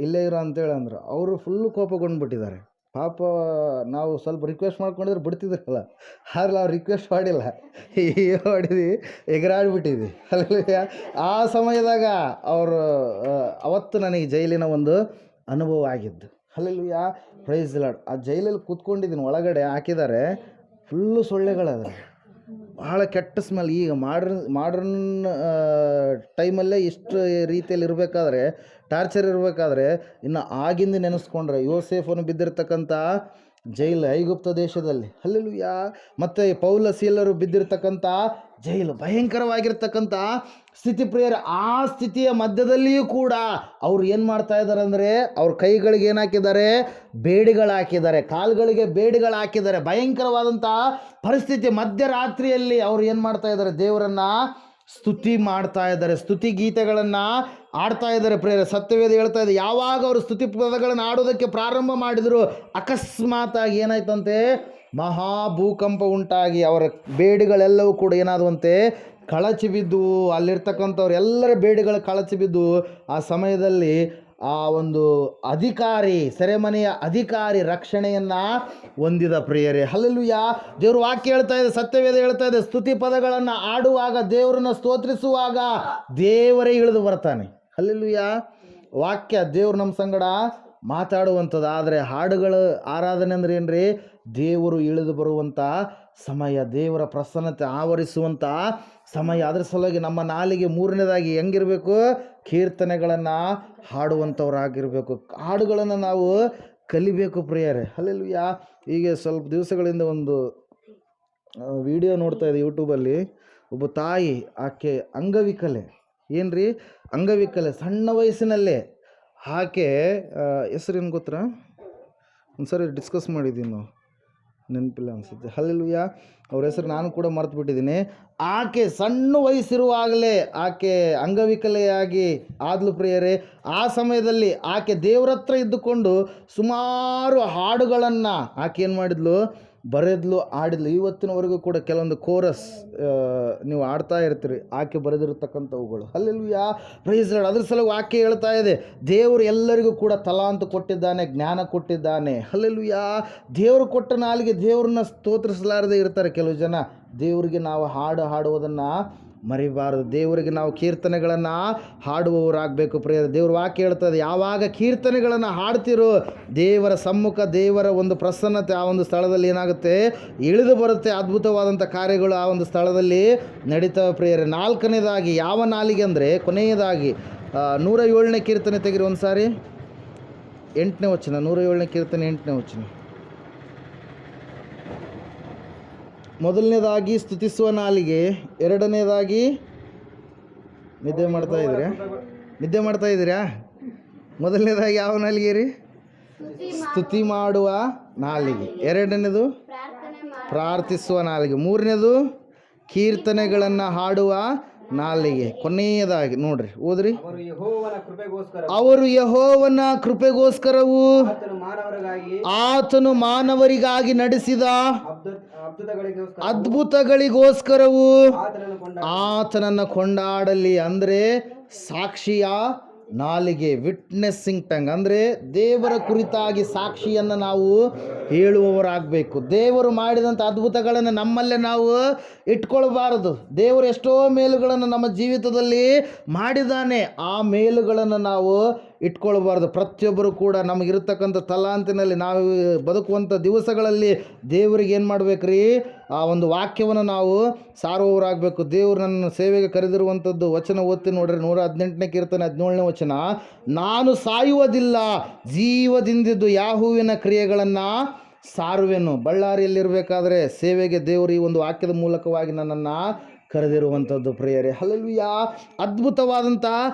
ಇಲ್ಲೇ ಇರೋ ಅಂತೇಳಿ ಅಂದರು. ಅವರು ಫುಲ್ಲು ಕೋಪಗೊಂಡ್ಬಿಟ್ಟಿದ್ದಾರೆ. ಪಾಪ ನಾವು ಸ್ವಲ್ಪ ರಿಕ್ವೆಸ್ಟ್ ಮಾಡ್ಕೊಂಡಿದ್ರೆ ಬಿಡ್ತಿದ್ರಲ್ಲ. ಆದರೆ ಅವ್ರು ರಿಕ್ವೆಸ್ಟ್ ಮಾಡಿಲ್ಲ, ಹೊಡಿದ್ವಿ, ಎಗರಾಡ್ಬಿಟ್ಟಿದ್ವಿ. ಹಲ್ಲೆಲೂಯಾ. ಆ ಸಮಯದಾಗ ಅವರು ಅವತ್ತು ನನಗೆ ಜೈಲಿನ ಒಂದು ಅನುಭವ ಆಗಿದ್ದು. ಹಲ್ಲೆಲೂಯಾ. Praise the Lord. ಆ ಜೈಲಲ್ಲಿ ಕೂತ್ಕೊಂಡಿದ್ದೀನಿ, ಒಳಗಡೆ ಹಾಕಿದ್ದಾರೆ, ಫುಲ್ಲು ಸೊಳ್ಳೆಗಳದ, ಭಾಳ ಕೆಟ್ಟ ಸ್ಮೆಲ್. ಈಗ ಮಾಡ್ರನ್ ಟೈಮಲ್ಲೇ ಇಷ್ಟು ರೀತಿಯಲ್ಲಿ ಇರಬೇಕಾದ್ರೆ, ಟಾರ್ಚರ್ ಇರಬೇಕಾದ್ರೆ, ಇನ್ನು ಆಗಿಂದ ನೆನೆಸ್ಕೊಂಡ್ರೆ ಯೋಸೇಫನು ಬಿದ್ದಿರ್ತಕ್ಕಂಥ ಜೈಲು ಐಗುಪ್ತ ದೇಶದಲ್ಲಿ. ಹಲ್ಲೆಲೂಯಾ. ಮತ್ತು ಪೌಲ ಸೀಲರು ಬಿದ್ದಿರ್ತಕ್ಕಂಥ ಜೈಲು, ಭಯಂಕರವಾಗಿರ್ತಕ್ಕಂಥ ಸ್ಥಿತಿ ಪ್ರಿಯರ. ಆ ಸ್ಥಿತಿಯ ಮಧ್ಯದಲ್ಲಿಯೂ ಕೂಡ ಅವ್ರು ಏನು ಮಾಡ್ತಾ ಇದ್ದಾರೆ ಅಂದರೆ, ಅವ್ರ ಕೈಗಳಿಗೆ ಏನು ಹಾಕಿದ್ದಾರೆ? ಬೇಡಿಗಳು ಹಾಕಿದ್ದಾರೆ. ಕಾಲುಗಳಿಗೆ ಬೇಡಿಗಳು ಹಾಕಿದ್ದಾರೆ. ಭಯಂಕರವಾದಂಥ ಪರಿಸ್ಥಿತಿ. ಮಧ್ಯರಾತ್ರಿಯಲ್ಲಿ ಅವ್ರು ಏನು ಮಾಡ್ತಾ ಇದ್ದಾರೆ? ದೇವರನ್ನು ಸ್ತುತಿ ಮಾಡ್ತಾ ಇದ್ದಾರೆ, ಸ್ತುತಿ ಗೀತೆಗಳನ್ನು ಆಡ್ತಾ ಇದ್ದಾರೆ ಪ್ರಿಯರೇ. ಸತ್ಯವೇದ ಹೇಳ್ತಾ ಇದೆ, ಯಾವಾಗ ಅವರು ಸ್ತುತಿ ಪದಗಳನ್ನು ಆಡೋದಕ್ಕೆ ಪ್ರಾರಂಭ ಮಾಡಿದರು, ಅಕಸ್ಮಾತಾಗಿ ಏನಾಯ್ತಂತೆ, ಮಹಾಭೂಕಂಪ ಉಂಟಾಗಿ ಅವರ ಬೇಡಿಗಳೆಲ್ಲವೂ ಕೂಡ ಏನಾದವಂತೆ, ಕಳಚಿ ಬಿದ್ದು, ಅಲ್ಲಿರ್ತಕ್ಕಂಥವ್ರು ಎಲ್ಲರ ಬೇಡಿಗಳ ಕಳಚಿ ಬಿದ್ದು, ಆ ಸಮಯದಲ್ಲಿ ಆ ಒಂದು ಅಧಿಕಾರಿ, ಸೆರೆಮನೆಯ ಅಧಿಕಾರಿ ರಕ್ಷಣೆಯನ್ನು ಹೊಂದಿದ ಪ್ರಿಯರೇ. ಹಲ್ಲೆಲೂಯಾ. ದೇವ್ರ ವಾಕ್ಯ ಹೇಳ್ತಾ ಇದೆ, ಸತ್ಯವೇದ ಹೇಳ್ತಾ ಇದೆ, ಸ್ತುತಿ ಪದಗಳನ್ನು ಆಡುವಾಗ, ದೇವರನ್ನ ಸ್ತೋತ್ರಿಸುವಾಗ ದೇವರೇ ಇಳಿದು ಬರ್ತಾನೆ. ಹಲ್ಲೆಲೂಯಾ. ವಾಕ್ಯ ದೇವ್ರು ನಮ್ಮ ಸಂಗಡ ಮಾತಾಡುವಂಥದ್ದು. ಆದರೆ ಹಾಡುಗಳು ಆರಾಧನೆ ಅಂದ್ರೆ ಏನ್ರಿ, ದೇವರು ಇಳಿದು ಬರುವಂಥ ಸಮಯ, ದೇವರ ಪ್ರಸನ್ನತೆ ಆವರಿಸುವಂಥ ಸಮಯ. ಅದ್ರ ಸಲುವಾಗಿ ನಮ್ಮ ನಾಲಿಗೆ ಮೂರನೇದಾಗಿ ಹೆಂಗಿರಬೇಕು, ಕೀರ್ತನೆಗಳನ್ನು ಹಾಡುವಂಥವ್ರಾಗಿರಬೇಕು. ಹಾಡುಗಳನ್ನು ನಾವು ಕಲಿಬೇಕು ಪ್ರಿಯರೇ. ಹಲ್ಲೆಲೂಯಾ. ಹೀಗೆ ಸ್ವಲ್ಪ ದಿವಸಗಳಿಂದ ಒಂದು ವಿಡಿಯೋ ನೋಡ್ತಾ ಇದ್ದೆ ಯೂಟ್ಯೂಬಲ್ಲಿ. ಒಬ್ಬ ತಾಯಿ, ಆಕೆ ಅಂಗವಿಕಲೆ, ಏನ್ರಿ ಅಂಗವಿಕಲೆ, ಸಣ್ಣ ವಯಸ್ಸಿನಲ್ಲೇ. ಆಕೆ ಹೆಸರೇನು ಗೊತ್ತಾ, ಒಂದು ಸರಿ ಡಿಸ್ಕಸ್ ಮಾಡಿದ್ದೀವಿ ನಾವು, ನೆನಪಿಲ್ಲ ಅನಿಸುತ್ತೆ. ಹಲ್ಲೆಲೂಯಾ. ಅವ್ರ ಹೆಸರು ನಾನು ಕೂಡ ಮರೆತು ಬಿಟ್ಟಿದ್ದೀನಿ. ಆಕೆ ಸಣ್ಣ ವಯಸ್ಸಿರುವಾಗಲೇ ಆಕೆ ಅಂಗವಿಕಲೆಯಾಗಿ ಆದ್ಲು ಪ್ರಿಯರೇ. ಆ ಸಮಯದಲ್ಲಿ ಆಕೆ ದೇವ್ರ ಹತ್ರ ಇದ್ದುಕೊಂಡು ಸುಮಾರು ಹಾಡುಗಳನ್ನು ಆಕೆ ಏನು ಮಾಡಿದ್ಲು, ಬರೆದ್ಲು, ಆಡಿದ್ಲು. ಇವತ್ತಿನವರೆಗೂ ಕೂಡ ಕೆಲವೊಂದು ಕೋರಸ್ ನೀವು ಆಡ್ತಾ ಇರ್ತೀರಿ, ಆಕೆ ಬರೆದಿರತಕ್ಕಂಥವುಗಳು. ಹಲ್ಲೆಲೂಯಾ. Praise lord. ಅದ್ರ ಸಲುವಾಗಿ ವಾಕ್ಯ ಹೇಳ್ತಾ ಇದೆ, ದೇವರು ಎಲ್ಲರಿಗೂ ಕೂಡ ತಲಾಂತು ಕೊಟ್ಟಿದ್ದಾನೆ, ಜ್ಞಾನ ಕೊಟ್ಟಿದ್ದಾನೆ. ಹಲ್ಲೆಲೂಯಾ. ದೇವರು ಕೊಟ್ಟ ನಾಲಿಗೆ ದೇವ್ರನ್ನ ಸ್ತೋತ್ರಿಸಲಾರದೆ ಇರ್ತಾರೆ ಕೆಲವು ಜನ. ದೇವರಿಗೆ ನಾವು ಹಾಡುವುದನ್ನು ಮರಿಬಾರದು. ದೇವರಿಗೆ ನಾವು ಕೀರ್ತನೆಗಳನ್ನು ಹಾಡುವವರಾಗಬೇಕು ಪ್ರಿಯರೇ. ದೇವ್ರ ವಾಕ್ಯ ಹೇಳ್ತದೆ, ಯಾವಾಗ ಕೀರ್ತನೆಗಳನ್ನು ಹಾಡ್ತಿರೋ, ದೇವರ ಸಮ್ಮುಖ, ದೇವರ ಒಂದು ಪ್ರಸನ್ನತೆ ಆ ಒಂದು ಸ್ಥಳದಲ್ಲಿ ಏನಾಗುತ್ತೆ, ಇಳಿದು ಬರುತ್ತೆ. ಅದ್ಭುತವಾದಂಥ ಕಾರ್ಯಗಳು ಆ ಒಂದು ಸ್ಥಳದಲ್ಲಿ ನಡೀತವೆ ಪ್ರಿಯರೇ. ನಾಲ್ಕನೇದಾಗಿ ಯಾವ ನಾಲಿಗೆ ಅಂದರೆ, ಕೊನೆಯದಾಗಿ 107ನೇ ಕೀರ್ತನೆ ತೆಗಿರಿ ಒಂದು ಸಾರಿ, 8ನೇ ವಚನ. 107ನೇ ಕೀರ್ತನೆ 8ನೇ ವಚನ. ಮೊದಲನೇದಾಗಿ ಸ್ತುತಿಸುವ ನಾಲಿಗೆ, ಎರಡನೇದಾಗಿ ನಿದ್ದೆ ಮಾಡ್ತಾ ಇದ್ದೀರಾ? ಮೊದಲನೇದಾಗಿ ಯಾವ ನಾಲಿಗೆ ರೀ? ಸ್ತುತಿ ಮಾಡುವ ನಾಲಿಗೆ. ಎರಡನೇದು ಪ್ರಾರ್ಥಿಸುವ ನಾಲಿಗೆ. ಮೂರನೇದು ಕೀರ್ತನೆಗಳನ್ನು ಹಾಡುವ ನಾಲಿಗೆ. ಕೊನೆಯದಾಗಿ ನೋಡ್ರಿ, ಓದ್ರಿ, ಅವರು ಯೆಹೋವನ ಕೃಪೆಗೋಸ್ಕರವು ಆತನು ಮಾನವರಿಗಾಗಿ ನಡೆಸಿದ ಅದ್ಭುತಗಳಿಗೋಸ್ಕರವು ಆತನನ್ನು ಕೊಂಡಾಡಲಿ. ಅಂದರೆ ಸಾಕ್ಷಿಯ ನಾಲಿಗೆ, ವಿಟ್ನೆಸ್ಸಿಂಗ್ ಟಂಗ್. ಅಂದರೆ ದೇವರ ಕುರಿತಾಗಿ ಸಾಕ್ಷಿಯನ್ನು ನಾವು ಹೇಳುವವರಾಗಬೇಕು. ದೇವರು ಮಾಡಿದಂಥ ಅದ್ಭುತಗಳನ್ನು ನಮ್ಮಲ್ಲೇ ನಾವು ಇಟ್ಕೊಳ್ಬಾರದು. ದೇವರು ಎಷ್ಟೋ ಮೇಲುಗಳನ್ನು ನಮ್ಮ ಜೀವಿತದಲ್ಲಿ ಮಾಡಿದ್ದಾನೆ, ಆ ಮೇಲುಗಳನ್ನು ನಾವು ಇಟ್ಕೊಳ್ಬಾರ್ದು. ಪ್ರತಿಯೊಬ್ಬರು ಕೂಡ ನಮಗಿರ್ತಕ್ಕಂಥ ತಲಾಂತಿನಲ್ಲಿ ನಾವು ಬದುಕುವಂಥ ದಿವಸಗಳಲ್ಲಿ ದೇವರಿಗೆ ಏನು ಮಾಡ್ಬೇಕ್ರಿ, ಆ ಒಂದು ವಾಕ್ಯವನ್ನು ನಾವು ಸಾರುವವರಾಗಬೇಕು. ದೇವರು ನನ್ನ ಸೇವೆಗೆ ಕರೆದಿರುವಂಥದ್ದು ವಚನ ಓದ್ತಿ ನೋಡ್ರಿ, 118ನೇ ಕೀರ್ತನೆ 17ನೇ ವಚನ. ನಾನು ಸಾಯುವುದಿಲ್ಲ, ಜೀವದಿಂದಿದ್ದು ಯಾಹುವಿನ ಕ್ರಿಯೆಗಳನ್ನು ಸಾರುವೆನು. ಬಳ್ಳಾರಿಯಲ್ಲಿರಬೇಕಾದ್ರೆ ಸೇವೆಗೆ ದೇವರು ಈ ಒಂದು ವಾಕ್ಯದ ಮೂಲಕವಾಗಿ ನನ್ನನ್ನು ಕರೆದಿರುವಂಥದ್ದು ಪ್ರಿಯರೇ. ಹಲ್ಲೆಲೂಯಾ. ಅದ್ಭುತವಾದಂಥ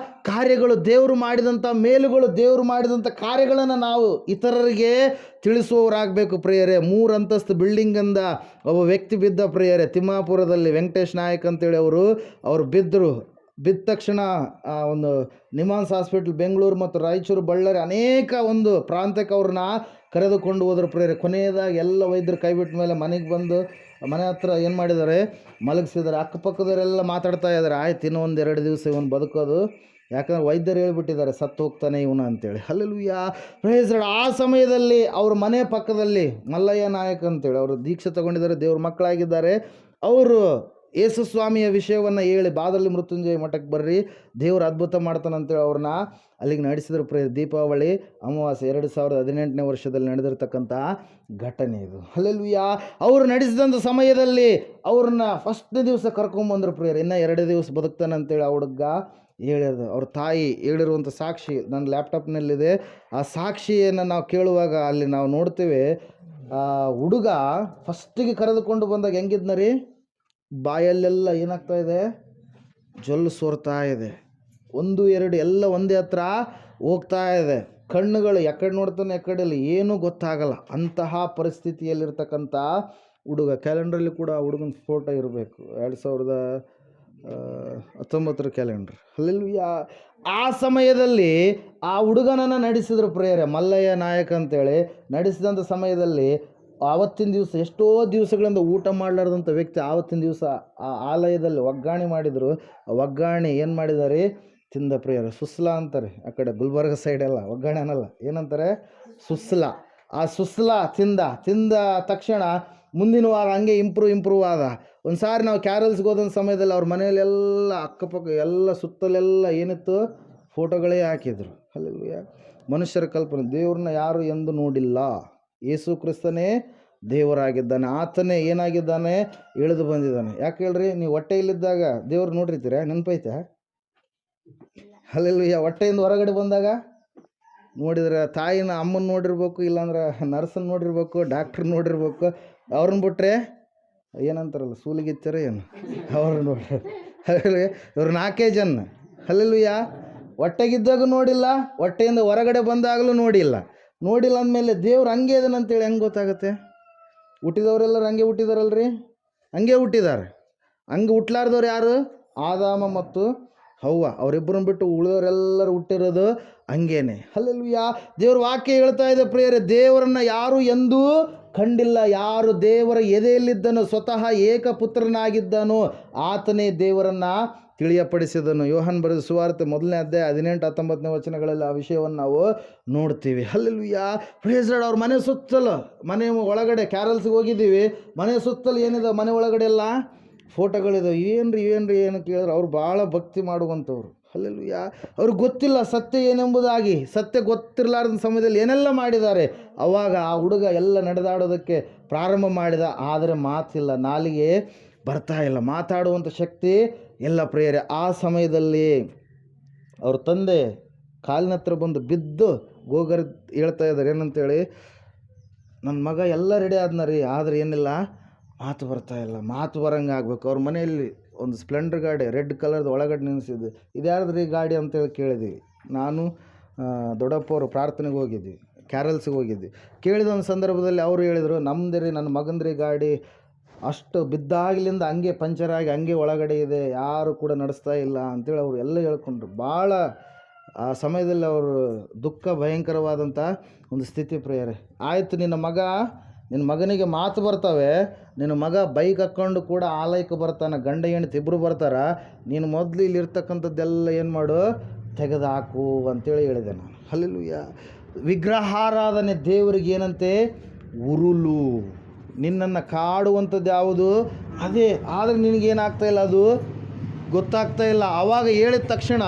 ಕಾರ್ಯಗಳು, ದೇವರು ಮಾಡಿದಂಥ ಮೇಲುಗಳು, ದೇವರು ಮಾಡಿದಂಥ ಕಾರ್ಯಗಳನ್ನು ನಾವು ಇತರರಿಗೆ ತಿಳಿಸುವವರಾಗಬೇಕು ಪ್ರಿಯರೇ. 3 ಅಂತಸ್ತು ಬಿಲ್ಡಿಂಗಿಂದ ಒಬ್ಬ ವ್ಯಕ್ತಿ ಬಿದ್ದ ಪ್ರಿಯರೇ, ತಿಮ್ಮಾಪುರದಲ್ಲಿ. ವೆಂಕಟೇಶ್ ನಾಯಕ್ ಅಂತೇಳಿ ಅವರು ಬಿದ್ದರು. ಬಿದ್ದ ತಕ್ಷಣ ಒಂದು ನಿಮಾನ್ಸ್ ಹಾಸ್ಪಿಟ್ಲ್, ಬೆಂಗಳೂರು ಮತ್ತು ರಾಯಚೂರು, ಬಳ್ಳಾರಿ ಅನೇಕ ಒಂದು ಪ್ರಾಂತ್ಯಕ್ಕೆ ಅವ್ರನ್ನ ಕರೆದುಕೊಂಡು ಹೋದ್ರು ಪ್ರಿಯರೇ. ಕೊನೆಯದಾಗಿ ಎಲ್ಲ ವೈದ್ಯರು ಕೈಬಿಟ್ಟ ಮೇಲೆ ಮನೆಗೆ ಬಂದು ಮನೆ ಹತ್ರ ಏನು ಮಾಡಿದ್ದಾರೆ, ಮಲಗಿಸಿದ್ದಾರೆ. ಅಕ್ಕಪಕ್ಕದವರೆಲ್ಲ ಮಾತಾಡ್ತಾ ಇದ್ದಾರೆ, ಆಯ್ತು ಇನ್ನೂ 1-2 ದಿವಸ ಇವನು ಬದುಕೋದು, ಯಾಕಂದ್ರೆ ವೈದ್ಯರು ಹೇಳ್ಬಿಟ್ಟಿದ್ದಾರೆ ಸತ್ತು ಹೋಗ್ತಾನೆ ಇವನು ಅಂತೇಳಿ. ಹಲ್ಲೆಲೂಯಾ. Praise Lord. ಆ ಸಮಯದಲ್ಲಿ ಅವ್ರ ಮನೆ ಪಕ್ಕದಲ್ಲಿ ಮಲ್ಲಯ್ಯ ನಾಯಕ್ ಅಂತೇಳಿ ಅವರು ದೀಕ್ಷೆ ತಗೊಂಡಿದ್ದಾರೆ, ದೇವ್ರ ಮಕ್ಕಳಾಗಿದ್ದಾರೆ. ಅವರು ಯೇಸು ಸ್ವಾಮಿಯ ವಿಷಯವನ್ನು ಹೇಳಿ, ಬಾದಲ್ಲಿ ಮೃತ್ಯುಂಜಯ ಮಠಕ್ಕೆ ಬರ್ರಿ, ದೇವರು ಅದ್ಭುತ ಮಾಡ್ತಾನಂತೇಳಿ ಅವ್ರನ್ನ ಅಲ್ಲಿಗೆ ನಡೆಸಿದ್ರು ಪ್ರಿಯ. ದೀಪಾವಳಿ ಅಮಾವಾಸ್ಯೆ 2018ನೇ ವರ್ಷದಲ್ಲಿ ನಡೆದಿರ್ತಕ್ಕಂಥ ಘಟನೆ ಇದು. ಹಲ್ಲೆಲೂಯಾ. ಅವರು ನಡೆಸಿದಂಥ ಸಮಯದಲ್ಲಿ ಅವ್ರನ್ನ ಫಸ್ಟ್ನೇ ದಿವಸ ಕರ್ಕೊಂಬಂದ್ರು ಪ್ರಿಯರು. ಇನ್ನು 2 ದಿವಸ ಬದುಕ್ತಾನೆ ಅಂತೇಳಿ ಆ ಹುಡುಗ ಹೇಳಿದ್ರು. ಅವ್ರ ತಾಯಿ ಹೇಳಿರುವಂಥ ಸಾಕ್ಷಿ ನನ್ನ ಲ್ಯಾಪ್ಟಾಪ್ನಲ್ಲಿದೆ. ಆ ಸಾಕ್ಷಿಯನ್ನು ನಾವು ಕೇಳುವಾಗ ಅಲ್ಲಿ ನಾವು ನೋಡ್ತೇವೆ, ಹುಡುಗ ಫಸ್ಟಿಗೆ ಕರೆದುಕೊಂಡು ಬಂದಾಗ ಹೆಂಗಿದ್ನ ರೀ, ಬಾಯಲ್ಲೆಲ್ಲ ಏನಾಗ್ತಾ ಇದೆ, ಜೊಲ್ಲು ಸೋರ್ತಾ ಇದೆ, 1, 2 ಎಲ್ಲ ಒಂದೇ ಹತ್ರ ಹೋಗ್ತಾ ಇದೆ. ಕಣ್ಣುಗಳು ಎಕಡೆ ನೋಡ್ತಾನೆ ಎಕಡೆಯಲ್ಲಿ ಏನೂ ಗೊತ್ತಾಗಲ್ಲ. ಅಂತಹ ಪರಿಸ್ಥಿತಿಯಲ್ಲಿರ್ತಕ್ಕಂಥ ಹುಡುಗ. ಕ್ಯಾಲೆಂಡ್ರಲ್ಲಿ ಕೂಡ ಹುಡುಗನ ಫೋಟೋ ಇರಬೇಕು. 19ರ ಕ್ಯಾಲೆಂಡರ್. ಹಲ್ಲೆಲೂಯಾ. ಆ ಸಮಯದಲ್ಲಿ ಆ ಹುಡುಗನನ್ನು ನಡೆಸಿದ್ರು ಪ್ರೇಯರೆ, ಮಲ್ಲಯ್ಯ ನಾಯಕ ಅಂತೇಳಿ ನಡೆಸಿದಂಥ ಸಮಯದಲ್ಲಿ ಆವತ್ತಿನ ದಿವಸ ಎಷ್ಟೋ ದಿವಸಗಳಿಂದ ಊಟ ಮಾಡಲಾರ್ದಂಥ ವ್ಯಕ್ತಿ ಆವತ್ತಿನ ದಿವಸ ಆ ಆಲಯದಲ್ಲಿ ಒಗ್ಗಾಣೆ ಮಾಡಿದರು. ಆ ಒಗ್ಗಾಣೆ ಏನು ಮಾಡಿದ್ದಾರೆ? ತಿಂದ ಪ್ರೇಯರೆ. ಸುಸ್ಲಾ ಅಂತಾರೆ ಆ ಕಡೆ ಗುಲ್ಬರ್ಗ ಸೈಡೆಲ್ಲ, ಒಗ್ಗಾಣೆ ಅನ್ನಲ್ಲ, ಏನಂತಾರೆ? ಸುಸ್ಲ. ಆ ಸುಸ್ಲ ತಿಂದ ತಕ್ಷಣ ಮುಂದಿನ ವಾರ ಹಂಗೆ ಇಂಪ್ರೂವ್ ಆದ. ಒಂದು ಸಾರಿ ನಾವು ಕ್ಯಾರಲ್ಸ್ಗೆ ಹೋದಂಥ ಸಮಯದಲ್ಲಿ ಅವ್ರ ಮನೆಯಲ್ಲೆಲ್ಲ ಅಕ್ಕಪಕ್ಕ ಎಲ್ಲ ಸುತ್ತಲೆಲ್ಲ ಏನಿತ್ತು? ಫೋಟೋಗಳೇ ಹಾಕಿದರು. ಹಲ್ಲೆಲೂಯಾ. ಮನುಷ್ಯರ ಕಲ್ಪನೆ. ದೇವ್ರನ್ನ ಯಾರು ಎಂದು ನೋಡಿಲ್ಲ. ಯೇಸು ಕ್ರಿಸ್ತನೇ ದೇವರಾಗಿದ್ದಾನೆ. ಆತನೇ ಏನಾಗಿದ್ದಾನೆ? ಇಳಿದು ಬಂದಿದ್ದಾನೆ. ಯಾಕೆ ಹೇಳ್ರಿ? ನೀವು ಹೊಟ್ಟೆಯಲ್ಲಿದ್ದಾಗ ದೇವ್ರು ನೋಡಿರ್ತೀರ? ನೆನಪೈತೆ? ಹಲ್ಲೆಲೂಯಾ. ಹೊಟ್ಟೆಯಿಂದ ಹೊರಗಡೆ ಬಂದಾಗ ನೋಡಿದ್ರೆ ತಾಯಿನ ಅಮ್ಮನ ನೋಡಿರ್ಬೇಕು, ಇಲ್ಲಾಂದ್ರೆ ನರ್ಸನ್ನು ನೋಡಿರ್ಬೇಕು, ಡಾಕ್ಟ್ರ್ ನೋಡಿರ್ಬೇಕು. ಅವ್ರನ್ನ ಬಿಟ್ರೆ ಏನಂತಾರಲ್ಲ, ಸೂಲಿಗಿಚ್ಚಾರ ಏನು, ಅವ್ರನ್ನ ನೋಡ್ರಿ. ಹಲ್ಲೆಲೂಯಾ. ಇವ್ರು 4 ಜನ. ಹಲ್ಲೆಲೂಯಾ. ಹೊಟ್ಟೆಗಿದ್ದಾಗ ನೋಡಿಲ್ಲ, ಹೊಟ್ಟೆಯಿಂದ ಹೊರಗಡೆ ಬಂದಾಗಲೂ ನೋಡಿಲ್ಲ ಅಂದಮೇಲೆ ದೇವ್ರು ಹಂಗೆ ಇದನ್ನ ಅಂತೇಳಿ ಹೆಂಗೆ ಗೊತ್ತಾಗುತ್ತೆ? ಹುಟ್ಟಿದವರೆಲ್ಲರೂ ಹಂಗೆ ಹುಟ್ಟಿದಾರಲ್ರಿ? ಹಂಗೆ ಹುಟ್ಟಿದ್ದಾರೆ. ಹಂಗೆ ಹುಟ್ಲಾರ್ದವ್ರು ಯಾರು? ಆದಾಮ ಮತ್ತು ಹವ್ವ. ಅವರಿಬ್ಬರನ್ನ ಬಿಟ್ಟು ಉಳಿದವರೆಲ್ಲರೂ ಹುಟ್ಟಿರೋದು ಹಂಗೇನೆ. ಹಲ್ಲೆಲೂಯಾ. ದೇವ್ರ ವಾಕ್ಯ ಹೇಳ್ತಾ ಇದೆ ಪ್ರಿಯರೇ, ದೇವರನ್ನು ಯಾರು ಎಂದೂ ಕಂಡಿಲ್ಲ. ಯಾರು ದೇವರ ಎದೆಯಲ್ಲಿದ್ದನೋ, ಸ್ವತಃ ಏಕಪುತ್ರನಾಗಿದ್ದನೋ ಆತನೇ ದೇವರನ್ನು ತಿಳಿಯಪಡಿಸಿದನು. ಯೋಹಾನ್ ಬರೆದ ಸುವಾರ್ತೆ 1ನೇ ಅಧ್ಯಾಯ 18-19 ವಚನಗಳಲ್ಲಿ ಆ ವಿಷಯವನ್ನು ನಾವು ನೋಡ್ತೀವಿ. ಹಲ್ಲೆಲೂಯಾ. Praise Lord. ಅವ್ರ ಮನೆ ಸುತ್ತಲೂ, ಮನೆ ಒಳಗಡೆ ಕ್ಯಾರಲ್ಸ್ಗೆ ಹೋಗಿದ್ದೀವಿ, ಮನೆ ಸುತ್ತಲೂ ಏನಿದೆ? ಮನೆ ಒಳಗಡೆ ಎಲ್ಲ ಫೋಟೋಗಳಿದಾವೆ. ಏನ್ರಿ ಏನು ಕೇಳಿದ್ರೆ ಅವ್ರು ಭಾಳ ಭಕ್ತಿ ಮಾಡುವಂಥವ್ರು. ಹಲ್ಲೆಲೂಯಾ. ಅವ್ರಿಗೆ ಗೊತ್ತಿಲ್ಲ ಸತ್ಯ ಏನೆಂಬುದಾಗಿ. ಸತ್ಯ ಗೊತ್ತಿರಲಾರ್ದ ಸಮಯದಲ್ಲಿ ಏನೆಲ್ಲ ಮಾಡಿದ್ದಾರೆ. ಅವಾಗ ಆ ಹುಡುಗ ಎಲ್ಲ ನಡೆದಾಡೋದಕ್ಕೆ ಪ್ರಾರಂಭ ಮಾಡಿದ. ಆದರೆ ಮಾತಿಲ್ಲ, ನಾಲಿಗೆ ಬರ್ತಾ ಇಲ್ಲ, ಮಾತಾಡುವಂಥ ಶಕ್ತಿ ಎಲ್ಲ ಪ್ರಿಯರೇ. ಆ ಸಮಯದಲ್ಲಿ ಅವ್ರ ತಂದೆ ಕಾಲಿನ ಹತ್ರ ಬಂದು ಬಿದ್ದು ಗೋಗರ್ ಹೇಳ್ತಾ ಇದ್ದಾರೆ, ಏನಂತೇಳಿ, ನನ್ನ ಮಗ ಎಲ್ಲ ರೆಡಿ ಆದ್ನ ರೀ, ಆದರೆ ಏನಿಲ್ಲ, ಮಾತು ಬರ್ತಾ ಇಲ್ಲ, ಮಾತು ಬರಂಗೆ ಆಗಬೇಕು. ಅವ್ರ ಮನೆಯಲ್ಲಿ ಒಂದು ಸ್ಪ್ಲೆಂಡರ್ ಗಾಡಿ ರೆಡ್ ಕಲರ್ದು ಒಳಗಡೆ ನಿಲ್ಲಿಸಿದ್ದು. ಇದ್ಯಾರ್ದ್ರಿ ಗಾಡಿ ಅಂತೇಳಿ ಕೇಳಿದ್ವಿ. ನಾನು ದೊಡ್ಡಪ್ಪವರು ಪ್ರಾರ್ಥನೆಗೆ ಹೋಗಿದ್ವಿ, ಕ್ಯಾರಲ್ಸ್ಗೆ ಹೋಗಿದ್ವಿ. ಕೇಳಿದ ಒಂದು ಸಂದರ್ಭದಲ್ಲಿ ಅವರು ಹೇಳಿದರು, ನಮ್ಮದೇ ರೀ, ನನ್ನ ಮಗಂದ್ರಿ ಗಾಡಿ, ಅಷ್ಟು ಬಿದ್ದಾಗಲಿಂದ ಹಂಗೆ ಪಂಚರಾಗಿ ಹಂಗೆ ಒಳಗಡೆ ಇದೆ, ಯಾರು ಕೂಡ ನಡೆಸ್ತಾ ಇಲ್ಲ ಅಂತೇಳಿ ಅವರು ಎಲ್ಲ ಹೇಳ್ಕೊಂಡ್ರು. ಭಾಳ ಆ ಸಮಯದಲ್ಲಿ ಅವರು ದುಃಖ ಭಯಂಕರವಾದಂಥ ಒಂದು ಸ್ಥಿತಿ ಪ್ರಿಯರೇ. ಆಯಿತು, ನಿನ್ನ ಮಗನಿಗೆ ಮಾತು ಬರ್ತವೆ, ನಿನ್ನ ಮಗ ಬೈಕ್ ಹಾಕ್ಕೊಂಡು ಕೂಡ ಆಲಯಕ್ಕೆ ಬರ್ತಾನೆ, ಗಂಡ ಹೆಂಡತಿ ಇಬ್ಬರು ಬರ್ತಾರ, ನೀನು ಮೊದಲು ಇಲ್ಲಿರ್ತಕ್ಕಂಥದ್ದೆಲ್ಲ ಏನು ಮಾಡು, ತೆಗೆದುಹಾಕು ಅಂತೇಳಿ ಹೇಳಿದೆ ನಾನು. ಹಲ್ಲೆಲೂಯಾ. ವಿಗ್ರಹಾರಾಧನೆ ದೇವರಿಗೆ ಏನಂತೆ? ಉರುಲು. ನಿನ್ನನ್ನು ಕಾಡುವಂಥದ್ದು ಯಾವುದು? ಅದೇ. ಆದರೆ ನಿನಗೇನಾಗ್ತಾಯಿಲ್ಲ, ಅದು ಗೊತ್ತಾಗ್ತಾ ಇಲ್ಲ. ಆವಾಗ ಹೇಳಿದ ತಕ್ಷಣ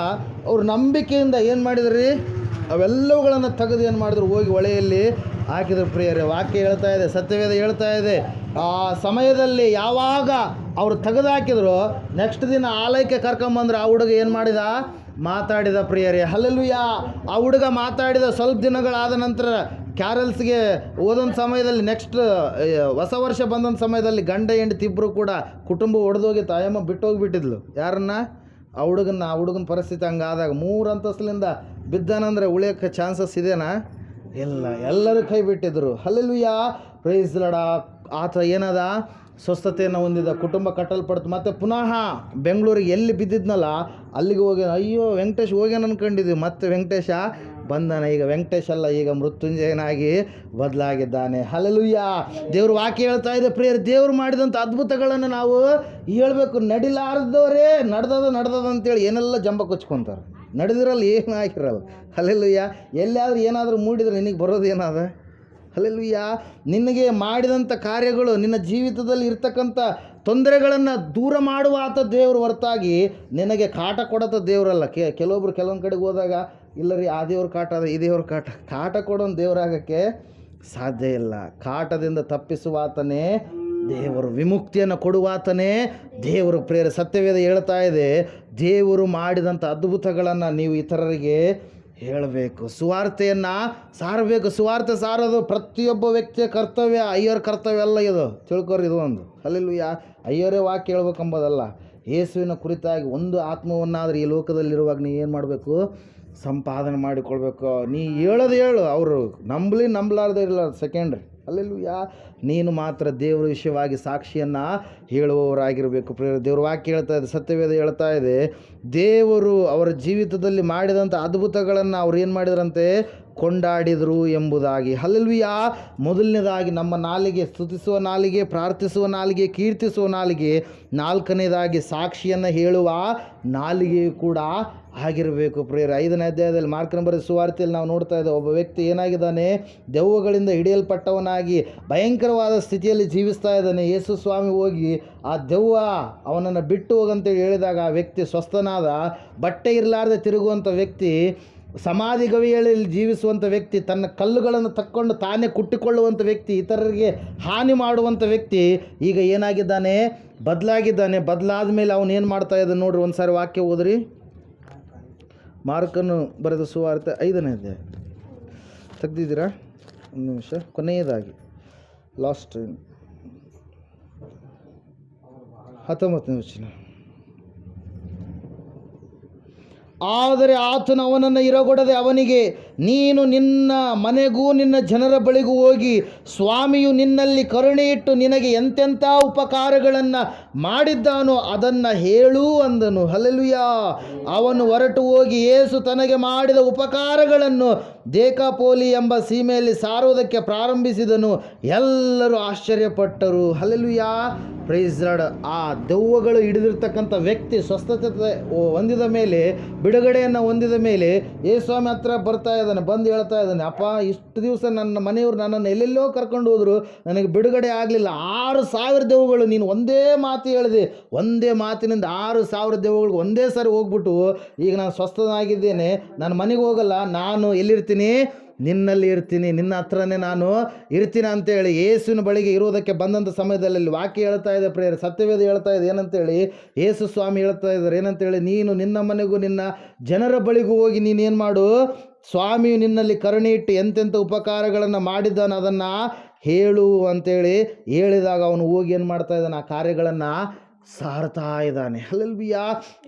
ಅವ್ರು ನಂಬಿಕೆಯಿಂದ ಏನು ಮಾಡಿದ್ರಿ? ಅವೆಲ್ಲವುಗಳನ್ನು ತೆಗೆದು ಏನು ಮಾಡಿದ್ರು? ಹೋಗಿ ಹೊಳೆಯಲ್ಲಿ ಹಾಕಿದ್ರು ಪ್ರಿಯರೇ. ವಾಕ್ಯ ಹೇಳ್ತಾ ಇದೆ, ಸತ್ಯವೇದ ಹೇಳ್ತಾ ಇದೆ, ಆ ಸಮಯದಲ್ಲಿ ಯಾವಾಗ ಅವರು ತೆಗೆದು ಹಾಕಿದ್ರು, ನೆಕ್ಸ್ಟ್ ದಿನ ಆಲಯಕ್ಕೆ ಕರ್ಕೊಂಬಂದ್ರೆ ಆ ಹುಡುಗ ಏನು ಮಾಡಿದ? ಮಾತಾಡಿದ ಪ್ರಿಯರೇ. ಹಲ್ಲೆಲೂಯಾ. ಆ ಹುಡುಗ ಮಾತಾಡಿದ. ಸ್ವಲ್ಪ ದಿನಗಳಾದ ನಂತರ ಕ್ಯಾರಲ್ಸ್ಗೆ ಹೋದಂಥ ಸಮಯದಲ್ಲಿ, ನೆಕ್ಸ್ಟ್ ಹೊಸ ವರ್ಷ ಬಂದಂಥ ಸಮಯದಲ್ಲಿ ಗಂಡ ಹೆಂಡತಿ ಇಬ್ಬರು ಕೂಡ ಕುಟುಂಬ ಒಡೆದೋಗಿ ತಾಯಮ್ಮ ಬಿಟ್ಟೋಗಿಬಿಟ್ಟಿದ್ಲು. ಯಾರನ್ನ? ಆ ಹುಡುಗನ ಪರಿಸ್ಥಿತಿ ಹಂಗಾದಾಗ 3 ಅಂತಸ್ತಿನಿಂದ ಬಿದ್ದಾನಂದರೆ ಉಳಿಯೋಕ್ಕೆ ಚಾನ್ಸಸ್ ಇದೆನಾ? ಇಲ್ಲ, ಎಲ್ಲರೂ ಕೈ ಬಿಟ್ಟಿದ್ರು. ಹಲ್ಲೆಲೂಯಾ. Praise Lord. ಆತ ಏನದ? ಸ್ವಸ್ಥತೆಯನ್ನು ಹೊಂದಿದ, ಕುಟುಂಬ ಕಟ್ಟಲ್ಪಡ್ತು. ಮತ್ತು ಪುನಃ ಬೆಂಗಳೂರಿಗೆ ಎಲ್ಲಿ ಬಿದ್ದಿದ್ನಲ್ಲ ಅಲ್ಲಿಗೆ ಹೋಗಿ, ಅಯ್ಯೋ ವೆಂಕಟೇಶ್ ಹೋಗ್ಯಾನ ಅಂದ್ಕೊಂಡಿದ್ವಿ, ಮತ್ತು ವೆಂಕಟೇಶ ಬಂದಾನೆ. ಈಗ ವೆಂಕಟೇಶ್ ಅಲ್ಲ, ಈಗ ಮೃತ್ಯುಂಜಯನಾಗಿ ಬದಲಾಗಿದ್ದಾನೆ. ಹಲ್ಲೆಲೂಯಾ. ದೇವ್ರ ವಾಕ್ಯ ಹೇಳ್ತಾ ಇದೆ ಪ್ರಿಯರೇ, ದೇವ್ರು ಮಾಡಿದಂಥ ಅದ್ಭುತಗಳನ್ನು ನಾವು ಹೇಳಬೇಕು. ನಡಿಲಾರ್ದವರೇ ನಡೆದದ ಅಂತೇಳಿ ಏನೆಲ್ಲ ಜಂಬ ಕೊಚ್ಕೊತಾರೆ. ನಡೆದಿರಲ್ಲ, ಏನು ಆಗಿರಲ್ಲ. ಹಲ್ಲೆಲೂಯಾ. ಎಲ್ಲಾದರೂ ಏನಾದರೂ ಮೂಡಿದರೆ ನಿನಗೆ ಬರೋದು ಏನಾದ? ಹಲ್ಲೆಲೂಯಾ. ನಿನಗೆ ಮಾಡಿದಂಥ ಕಾರ್ಯಗಳು, ನಿನ್ನ ಜೀವಿತದಲ್ಲಿ ಇರ್ತಕ್ಕಂಥ ತೊಂದರೆಗಳನ್ನು ದೂರ ಮಾಡುವ ಆತ ದೇವರು ಹೊರತಾಗಿ ನಿನಗೆ ಕಾಟ ಕೊಡೋತ ದೇವರಲ್ಲ. ಕೆಲವೊಂದು ಕಡೆಗೆ ಹೋದಾಗ, ಇಲ್ಲ ರೀ, ಆ ದೇವ್ರ ಕಾಟ ಅದ, ಈ ದೇವ್ರ ಕಾಟ ಕೊಡೋನು ದೇವರಾಗಕ್ಕೆ ಸಾಧ್ಯ ಇಲ್ಲ. ಕಾಟದಿಂದ ತಪ್ಪಿಸುವಾತನೇ ದೇವರು, ವಿಮುಕ್ತಿಯನ್ನು ಕೊಡುವಾತನೇ ದೇವರು. ಪ್ರೇರ ಸತ್ಯವೇದ ಹೇಳ್ತಾ ಇದೆ, ದೇವರು ಮಾಡಿದಂಥ ಅದ್ಭುತಗಳನ್ನು ನೀವು ಇತರರಿಗೆ ಹೇಳಬೇಕು, ಸುವಾರ್ತೆಯನ್ನು ಸಾರಬೇಕು. ಸುವಾರ್ತೆ ಸಾರೋದು ಪ್ರತಿಯೊಬ್ಬ ವ್ಯಕ್ತಿಯ ಕರ್ತವ್ಯ, ಅಯ್ಯರ ಕರ್ತವ್ಯ ಅಲ್ಲ ಇದು, ತಿಳ್ಕೊರಿ. ಇದು ಒಂದು. ಹಲ್ಲೆಲೂಯಾ. ಅಯ್ಯರೇ ವಾಕ್ಯ ಹೇಳ್ಬೇಕಂಬೋದಲ್ಲ. ಯೇಸುವಿನ ಕುರಿತಾಗಿ ಒಂದು ಆತ್ಮವನ್ನಾದರೂ ಈ ಲೋಕದಲ್ಲಿರುವಾಗ ನೀ ಏನು ಮಾಡಬೇಕು? ಸಂಪಾದನೆ ಮಾಡಿಕೊಳ್ಬೇಕು. ನೀ ಹೇಳೋದು ಹೇಳು, ಅವರು ನಂಬಲಾರ್ದೇ ಇರಲ್ಲ, ಸೆಕೆಂಡ್ರಿ. ಅಲ್ಲೆಲ್ಲೂಯ್ಯ. ನೀನು ಮಾತ್ರ ದೇವರ ವಿಷಯವಾಗಿ ಸಾಕ್ಷಿಯನ್ನು ಹೇಳುವವರಾಗಿರಬೇಕು. ಪ್ರಿಯರೇ, ದೇವ್ರ ವಾಕ್ಯ ಹೇಳ್ತಾ ಇದೆ, ಸತ್ಯವೇದ ಹೇಳ್ತಾ ಇದೆ, ದೇವರು ಅವರ ಜೀವಿತದಲ್ಲಿ ಮಾಡಿದಂಥ ಅದ್ಭುತಗಳನ್ನು ಅವ್ರು ಏನು ಮಾಡಿದ್ರಂತೆ, ಕೊಂಡಾಡಿದರು ಎಂಬುದಾಗಿ. ಹಲ್ಲೆಲೂಯ್ಯ. ಮೊದಲನೇದಾಗಿ ನಮ್ಮ ನಾಲಿಗೆ, ಸ್ತುತಿಸುವ ನಾಲಿಗೆ, ಪ್ರಾರ್ಥಿಸುವ ನಾಲಿಗೆ, ಕೀರ್ತಿಸುವ ನಾಲಿಗೆ. ನಾಲ್ಕನೇದಾಗಿ ಸಾಕ್ಷಿಯನ್ನು ಹೇಳುವ ನಾಲಿಗೆಯು ಕೂಡ ಆಗಿರಬೇಕು. ಪ್ರಿಯರೇ, 5ನೇ ಅಧ್ಯಾಯದಲ್ಲಿ ಮಾರ್ಕನ ಬರೆದ ಸುವಾರ್ತೆಯಲ್ಲಿ ನಾವು ನೋಡ್ತಾ ಇದ್ದೇವೆ, ಒಬ್ಬ ವ್ಯಕ್ತಿ ಏನಾಗಿದ್ದಾನೆ, ದೆವ್ವಗಳಿಂದ ಹಿಡಿಯಲ್ಪಟ್ಟವನಾಗಿ ಭಯಂಕರವಾದ ಸ್ಥಿತಿಯಲ್ಲಿ ಜೀವಿಸ್ತಾ ಇದ್ದಾನೆ. ಯೇಸು ಸ್ವಾಮಿ ಹೋಗಿ ಆ ದೆವ್ವ ಅವನನ್ನು ಬಿಟ್ಟು ಹೋಗಂತೇಳಿ ಹೇಳಿದಾಗ ಆ ವ್ಯಕ್ತಿ ಸ್ವಸ್ಥನಾದ. ಬಟ್ಟೆ ಇರಲಾರ್ದೆ ತಿರುಗುವಂಥ ವ್ಯಕ್ತಿ, ಸಮಾಧಿ ಗವಿಯಲ್ಲಿ ಜೀವಿಸುವಂಥ ವ್ಯಕ್ತಿ, ತನ್ನ ಕಲ್ಲುಗಳನ್ನು ತಕ್ಕೊಂಡು ತಾನೇ ಕುಟ್ಟಿಕೊಳ್ಳುವಂಥ ವ್ಯಕ್ತಿ, ಇತರರಿಗೆ ಹಾನಿ ಮಾಡುವಂಥ ವ್ಯಕ್ತಿ ಈಗ ಏನಾಗಿದ್ದಾನೆ, ಬದಲಾಗಿದ್ದಾನೆ. ಬದಲಾದ ಮೇಲೆ ಅವನು ಏನು ಮಾಡ್ತಾ ಇದ್ದಾನೆ ನೋಡ್ರಿ. ಒಂದು ಸಾರಿ ವಾಕ್ಯ ಓದ್ರಿ. ಮಾರ್ಕನು ಬರೆದ ಸುವಾರ್ತೆ 5ನೇ ಅಧ್ಯಾಯ ತೆಗ್ದಿದ್ದೀರಾ? ಒಂದು ನಿಮಿಷ. ಕೊನೆಯದಾಗಿ ಲಾಸ್ಟ್ 19ನೇ ವಚನ. ಆದರೆ ಆತನು ಅವನನ್ನು ಇರಗೊಡದೆ ಅವನಿಗೆ, ನೀನು ನಿನ್ನ ಮನೆಗೂ ನಿನ್ನ ಜನರ ಬಳಿಗೂ ಹೋಗಿ ಸ್ವಾಮಿಯು ನಿನ್ನಲ್ಲಿ ಕರುಣೆ ಇಟ್ಟು ನಿನಗೆ ಎಂತೆಂಥ ಉಪಕಾರಗಳನ್ನು ಮಾಡಿದ್ದಾನೋ ಅದನ್ನು ಹೇಳು ಅಂದನು. ಹಲ್ಲೆಲೂಯ. ಅವನು ಹೊರಟು ಹೋಗಿ ಯೇಸು ತನಗೆ ಮಾಡಿದ ಉಪಕಾರಗಳನ್ನು ದೇಕಾಪೋಲಿ ಎಂಬ ಸೀಮೆಯಲ್ಲಿ ಸಾರುವುದಕ್ಕೆ ಪ್ರಾರಂಭಿಸಿದನು. ಎಲ್ಲರೂ ಆಶ್ಚರ್ಯಪಟ್ಟರು. ಹಲ್ಲೆಲೂಯ. Praise Lord. ಆ ದೆವ್ವಗಳು ಹಿಡಿದಿರ್ತಕ್ಕಂಥ ವ್ಯಕ್ತಿ ಸ್ವಸ್ಥತೆ ಹೊಂದಿದ ಮೇಲೆ, ಬಿಡುಗಡೆಯನ್ನು ಹೊಂದಿದ ಮೇಲೆ ಯೇಸುಸ್ವಾಮಿ ಹತ್ರ ಬರ್ತಾ ಇದ್ದಾನೆ. ಬಂದು ಹೇಳ್ತಾ ಇದ್ದಾನೆ, ಅಪ್ಪ, ಇಷ್ಟು ದಿವಸ ನನ್ನ ಮನೆಯವರು ನನ್ನನ್ನು ಎಲ್ಲೆಲ್ಲೋ ಕರ್ಕೊಂಡು ಹೋದರು, ನನಗೆ ಬಿಡುಗಡೆ ಆಗಲಿಲ್ಲ. 6,000 ದೆವ್ವಗಳು, ನೀನು ಒಂದೇ ಮಾತು ಹೇಳಿದೆ, ಒಂದೇ ಮಾತಿನಿಂದ 6,000 ದೆವ್ವಗಳಿಗೆ ಒಂದೇ ಸಾರಿ ಹೋಗ್ಬಿಟ್ಟು ಈಗ ನಾನು ಸ್ವಸ್ಥನಾಗಿದ್ದೇನೆ. ನಾನು ಮನೆಗೆ ಹೋಗಲ್ಲ, ನಾನು ಎಲ್ಲಿರ್ತೀನಿ, ನಿನ್ನಲ್ಲಿ ಇರ್ತೀನಿ, ನಿನ್ನ ಹತ್ರನೇ ನಾನು ಇರ್ತೀನಿ ಅಂತೇಳಿ ಯೇಸುವಿನ ಬಳಿಗೆ ಇರುವುದಕ್ಕೆ ಬಂದಂಥ ಸಮಯದಲ್ಲಿ ವಾಕ್ಯ ಹೇಳ್ತಾ ಇದೆ. ಪ್ರೇಯರ್, ಸತ್ಯವೇದ ಹೇಳ್ತಾ ಇದೆ ಏನಂತೇಳಿ, ಯೇಸು ಸ್ವಾಮಿ ಹೇಳ್ತಾ ಇದ್ದಾರೆ ಏನಂತೇಳಿ, ನೀನು ನಿನ್ನ ಮನೆಗೂ ನಿನ್ನ ಜನರ ಬಳಿಗೂ ಹೋಗಿ ನೀನೇನು ಮಾಡು, ಸ್ವಾಮಿಯು ನಿನ್ನಲ್ಲಿ ಕರುಣೆ ಇಟ್ಟು ಎಂತೆಂಥ ಉಪಕಾರಗಳನ್ನು ಮಾಡಿದ್ದಾನೆ ಅದನ್ನು ಹೇಳು ಅಂತೇಳಿ ಹೇಳಿದಾಗ ಅವನು ಹೋಗಿ ಏನು ಮಾಡ್ತಾ ಇದ್ದಾನೆ, ಆ ಕಾರ್ಯಗಳನ್ನು ಸಾರ್ತಾ ಇದ್ದಾನೆ. ಹಲ್ಲೆಲೂಯ.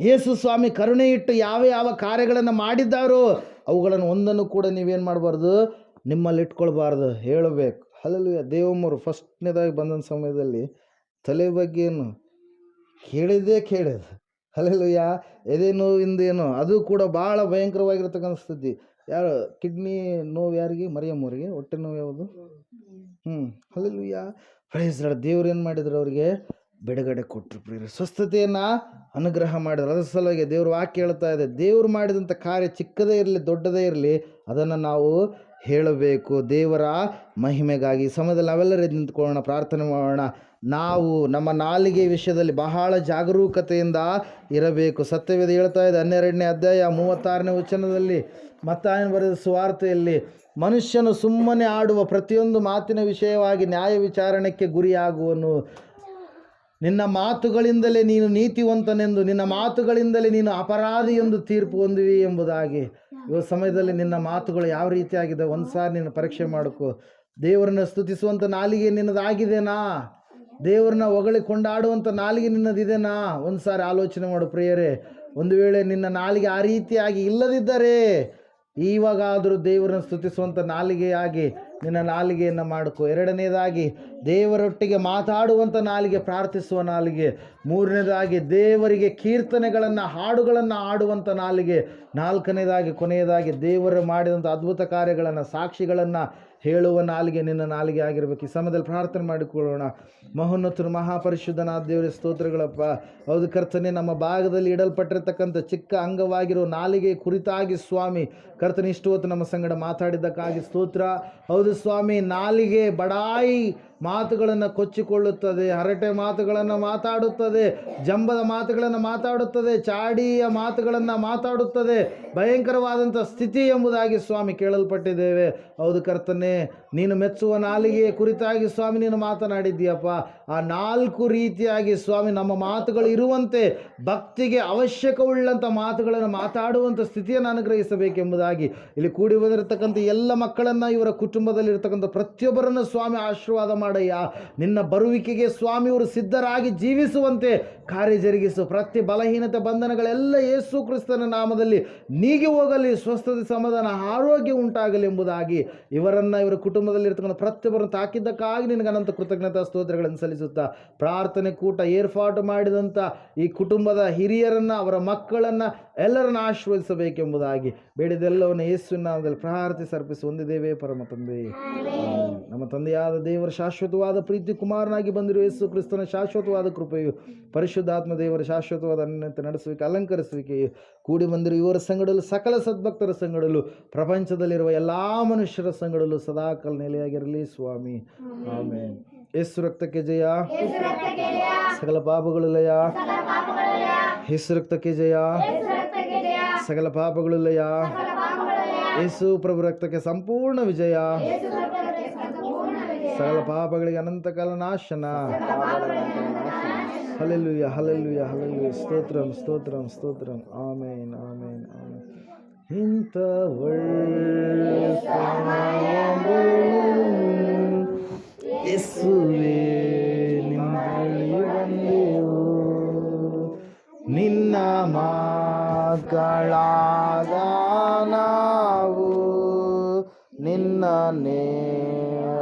ಯೇಸು ಸ್ವಾಮಿ ಕರುಣೆ ಇಟ್ಟು ಯಾವ ಯಾವ ಕಾರ್ಯಗಳನ್ನು ಮಾಡಿದ್ದಾರೋ ಅವುಗಳನ್ನು ಒಂದನ್ನು ಕೂಡ ನೀವೇನು ಮಾಡಬಾರ್ದು, ನಿಮ್ಮಲ್ಲಿ ಇಟ್ಕೊಳ್ಬಾರ್ದು, ಹೇಳಬೇಕು. ಹಲ್ಲೆಲೂಯ. ದೇವಮ್ಮರು ಫಸ್ಟ್ನೇದಾಗಿ ಬಂದಂಥ ಸಮಯದಲ್ಲಿ ತಲೆ ಬಗ್ಗೆಯನ್ನು ಕೇಳಿದ್ದೇ ಕೇಳಿದ. ಹಲ್ಲೆಲೂಯ. ಎದೆ ನೋವಿಂದೇನು, ಅದು ಕೂಡ ಭಾಳ ಭಯಂಕರವಾಗಿರ್ತಕ್ಕಂಥ ಸ್ಥಿತಿ. ಯಾರು ಕಿಡ್ನಿ ನೋವು ಯಾರಿಗೆ? ಮರಿಯಮ್ಮವ್ರಿಗೆ. ಹೊಟ್ಟೆ ನೋವು ಯಾವುದು? ಹಲ್ಲೆಲೂಯ. Praise Lord. ದೇವ್ರು ಏನು ಮಾಡಿದ್ರು, ಅವರಿಗೆ ಬಿಡುಗಡೆ ಕೊಟ್ಟರು. ಪ್ರಿಯರೇ, ಸ್ವಸ್ಥತೆಯನ್ನು ಅನುಗ್ರಹ ಮಾಡಿದ್ರು. ಅದರ ಸಲುವಾಗಿ ದೇವ್ರ ವಾಕ್ಯ ಹೇಳ್ತಾ ಇದೆ, ದೇವರು ಮಾಡಿದಂಥ ಕಾರ್ಯ ಚಿಕ್ಕದೇ ಇರಲಿ ದೊಡ್ಡದೇ ಇರಲಿ ಅದನ್ನು ನಾವು ಹೇಳಬೇಕು ದೇವರ ಮಹಿಮೆಗಾಗಿ. ಈ ಸಮಯದಲ್ಲಿ ನಾವೆಲ್ಲರೂ ನಿಂತ್ಕೊಳ್ಳೋಣ, ಪ್ರಾರ್ಥನೆ ಮಾಡೋಣ. ನಾವು ನಮ್ಮ ನಾಲಿಗೆ ವಿಷಯದಲ್ಲಿ ಬಹಳ ಜಾಗರೂಕತೆಯಿಂದ ಇರಬೇಕು. ಸತ್ಯವೇದ ಹೇಳ್ತಾ ಇದೆ 12ನೇ ಅಧ್ಯಾಯ 36ನೇ ವಚನದಲ್ಲಿ, ಮತ್ತಾಯನ ಬರೆದ ಸುವಾರ್ತೆಯಲ್ಲಿ, ಮನುಷ್ಯನು ಸುಮ್ಮನೆ ಆಡುವ ಪ್ರತಿಯೊಂದು ಮಾತಿನ ವಿಷಯವಾಗಿ ನ್ಯಾಯ ವಿಚಾರಣೆಗೆ ಗುರಿಯಾಗುವನು. ನಿನ್ನ ಮಾತುಗಳಿಂದಲೇ ನೀನು ನೀತಿವಂತನೆಂದು, ನಿನ್ನ ಮಾತುಗಳಿಂದಲೇ ನೀನು ಅಪರಾಧಿ ಎಂದು ತೀರ್ಪು ಹೊಂದುವಿ ಎಂಬುದಾಗಿ. ಈ ಸಮಯದಲ್ಲಿ ನಿನ್ನ ಮಾತುಗಳು ಯಾವ ರೀತಿಯಾಗಿದೆ ಒಂದು ಸಾರಿ ನೀನು ಪರೀಕ್ಷೆ ಮಾಡಿಕೊ. ದೇವರನ್ನ ಸ್ತುತಿಸುವಂಥ ನಾಲಿಗೆ ನಿನ್ನದಾಗಿದೆನಾ? ದೇವರನ್ನ ಹೊಗಳಿ ಕೊಂಡಾಡುವಂಥ ನಾಲಿಗೆ ನಿನ್ನದಿದೆನಾ? ಒಂದು ಸಾರಿ ಆಲೋಚನೆ ಮಾಡು ಪ್ರಿಯರೇ. ಒಂದು ವೇಳೆ ನಿನ್ನ ನಾಲಿಗೆ ಆ ರೀತಿಯಾಗಿ ಇಲ್ಲದಿದ್ದರೆ ಇವಾಗಾದರೂ ದೇವರನ್ನು ಸ್ತುತಿಸುವಂಥ ನಾಲಿಗೆಯಾಗಿ ನಿನ್ನ ನಾಲಿಗೆಯನ್ನು ಮಾಡಿಕೊ. ಎರಡನೇದಾಗಿ ದೇವರೊಟ್ಟಿಗೆ ಮಾತಾಡುವಂಥ ನಾಲಿಗೆ, ಪ್ರಾರ್ಥಿಸುವ ನಾಲಿಗೆ. ಮೂರನೇದಾಗಿ ದೇವರಿಗೆ ಕೀರ್ತನೆಗಳನ್ನು, ಹಾಡುಗಳನ್ನು ಹಾಡುವಂಥ ನಾಲಿಗೆ. ನಾಲ್ಕನೇದಾಗಿ ಕೊನೆಯದಾಗಿ ದೇವರು ಮಾಡಿದಂಥ ಅದ್ಭುತ ಕಾರ್ಯಗಳನ್ನು, ಸಾಕ್ಷಿಗಳನ್ನು ಹೇಳುವ ನಾಲಿಗೆ ನಿನ್ನ ನಾಲಿಗೆ ಆಗಿರಬೇಕು. ಈ ಸಮಯದಲ್ಲಿ ಪ್ರಾರ್ಥನೆ ಮಾಡಿಕೊಳ್ಳೋಣ. ಮಹೋನ್ನತರು ಮಹಾಪರಿಶುದ್ಧನಾದ ದೇವರ ಸ್ತೋತ್ರಗಳಪ್ಪ. ಹೌದು ಕರ್ತನೆ, ನಮ್ಮ ಭಾಗದಲ್ಲಿ ಇಡಲ್ಪಟ್ಟಿರ್ತಕ್ಕಂಥ ಚಿಕ್ಕ ಅಂಗವಾಗಿರೋ ನಾಲಿಗೆ ಕುರಿತಾಗಿ ಸ್ವಾಮಿ ಕರ್ತನೆ ಇಷ್ಟು ಹೊತ್ತು ನಮ್ಮ ಸಂಗಡ ಮಾತಾಡಿದ್ದಕ್ಕಾಗಿ ಸ್ತೋತ್ರ. ಹೌದು ಸ್ವಾಮಿ, ನಾಲಿಗೆ ಬಡಾಯಿ ಮಾತುಗಳನ್ನು ಕೊಚ್ಚಿಕೊಳ್ಳುತ್ತದೆ, ಹರಟೆ ಮಾತುಗಳನ್ನು ಮಾತಾಡುತ್ತದೆ, ಜಂಬದ ಮಾತುಗಳನ್ನು ಮಾತಾಡುತ್ತದೆ, ಚಾಡಿಯ ಮಾತುಗಳನ್ನು ಮಾತಾಡುತ್ತದೆ. ಭಯಂಕರವಾದಂಥ ಸ್ಥಿತಿ ಎಂಬುದಾಗಿ ಸ್ವಾಮಿ ಕೇಳಲ್ಪಟ್ಟಿದ್ದೇವೆ. ಹೌದು ಕರ್ತನೆ, ನೀನು ಮೆಚ್ಚುವ ನಾಲಿಗೆಯ ಕುರಿತಾಗಿ ಸ್ವಾಮಿ ನೀನು ಮಾತನಾಡಿದ್ದೀಯಪ್ಪ. ಆ 4 ರೀತಿಯಾಗಿ ಸ್ವಾಮಿ ನಮ್ಮ ಮಾತುಗಳು ಇರುವಂತೆ ಭಕ್ತಿಗೆ ಅವಶ್ಯಕವುಳ್ಳಂಥ ಮಾತುಗಳನ್ನು ಮಾತಾಡುವಂಥ ಸ್ಥಿತಿಯನ್ನು ಅನುಗ್ರಹಿಸಬೇಕೆಂಬುದಾಗಿ ಇಲ್ಲಿ ಕೂಡಿ ಬಂದಿರತಕ್ಕಂಥ ಎಲ್ಲ ಮಕ್ಕಳನ್ನು, ಇವರ ಕುಟುಂಬದಲ್ಲಿರ್ತಕ್ಕಂಥ ಪ್ರತಿಯೊಬ್ಬರನ್ನು ಸ್ವಾಮಿ ಆಶೀರ್ವಾದ ಮಾಡು. ಮಾಡಯ್ಯ. ನಿನ್ನ ಬರುವಿಕೆಗೆ ಸ್ವಾಮಿಯವರು ಸಿದ್ಧರಾಗಿ ಜೀವಿಸುವಂತೆ ಕಾರ್ಯ ಜರುಗಿಸು. ಪ್ರತಿ ಬಲಹೀನತೆ ಬಂಧನಗಳೆಲ್ಲ ಯೇಸು ಕ್ರಿಸ್ತನ ನಾಮದಲ್ಲಿ ನೀಗಿ ಹೋಗಲಿ. ಸ್ವಸ್ಥತೆ, ಸಮಾಧಾನ, ಆರೋಗ್ಯ ಉಂಟಾಗಲಿ ಎಂಬುದಾಗಿ ಇವರನ್ನು, ಇವರ ಕುಟುಂಬದಲ್ಲಿರ್ತಕ್ಕಂಥ ಪ್ರತಿಯೊಬ್ಬರನ್ನು ತಾಕಿದ್ದಕ್ಕಾಗಿ ನಿನಗೆ ಅನಂತ ಕೃತಜ್ಞತಾ ಸ್ತೋತ್ರಗಳನ್ನು ಸಲ್ಲಿಸುತ್ತಾ, ಪ್ರಾರ್ಥನೆ ಕೂಟ ಏರ್ಪಾಟು ಮಾಡಿದಂಥ ಈ ಕುಟುಂಬದ ಹಿರಿಯರನ್ನು, ಅವರ ಮಕ್ಕಳನ್ನು ಎಲ್ಲರನ್ನು ಆಶೀರ್ವದಿಸಬೇಕೆಂಬುದಾಗಿ ಬೇಡಿದೆಲ್ಲವನ್ನು ಯೇಸುವಿನ ನಾಮದಲ್ಲಿ ಪ್ರಾರ್ಥಿಸಿ ಅರ್ಪಿಸಿ ಹೊಂದಿದ್ದೇವೆ ಪರಮ ತಂದೆ. ನಮ್ಮ ತಂದೆಯಾದ ದೇವರ ಶಾಶ್ವತವಾದ ಪ್ರೀತಿ, ಕುಮಾರನಾಗಿ ಬಂದಿರುವ ಯೇಸು ಕ್ರಿಸ್ತನ ಶಾಶ್ವತವಾದ ಕೃಪೆಯು, ಪರಿಶುದ್ಧಾತ್ಮ ದೇವರ ಶಾಶ್ವತವಾದ ಅನ್ಯತೆ ನಡೆಸುವಿಕೆ, ಅಲಂಕರಿಸುವಿಕೆಯು, ಕೂಡಿ ಬಂದಿರುವ ಇವರ ಸಂಗಡಲು, ಸಕಲ ಸದ್ಭಕ್ತರ ಸಂಗಡಲು, ಪ್ರಪಂಚದಲ್ಲಿರುವ ಎಲ್ಲ ಮನುಷ್ಯರ ಸಂಗಡಲು ಸದಾಕಾಲ ನೆಲೆಯಾಗಿರಲಿ ಸ್ವಾಮಿ. ಆಮೇನ್. ಯೇಸು ರಕ್ತಕ್ಕೆ ಜಯ, ಸಕಲ ಪಾಪಗಳು ಲಯ. ಯೇಸು ರಕ್ತಕ್ಕೆ ಜಯ, ಸಕಲ ಪಾಪಗಳು ಲಯ. ಯೇಸು ಪ್ರಭು ರಕ್ತಕ್ಕೆ ಸಂಪೂರ್ಣ ವಿಜಯ, ಸಕಲ ಪಾಪಗಳಿಗೆ ಅನಂತ ಕಾಲ ನಾಶನ. Hallelujah, hallelujah, hallelujah. ಸ್ತೋತ್ರಂ, ಸ್ತೋತ್ರಂ, ಸ್ತೋತ್ರಂ. Amen, amen, amen. ಇಂಥ ಒಳ್ಳೆ ಸಮಯದಲ್ಲಿ ಯೇಸುವೇ ನಿನ್ನ ಬಳಿ ಬಂದೆವು, ನಿನ್ನ ಮಕ್ಕಳಾದ ನಾವು ನಿನ್ನನ್ನೇ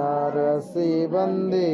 ಅರಸಿ ಬಂದೆವು.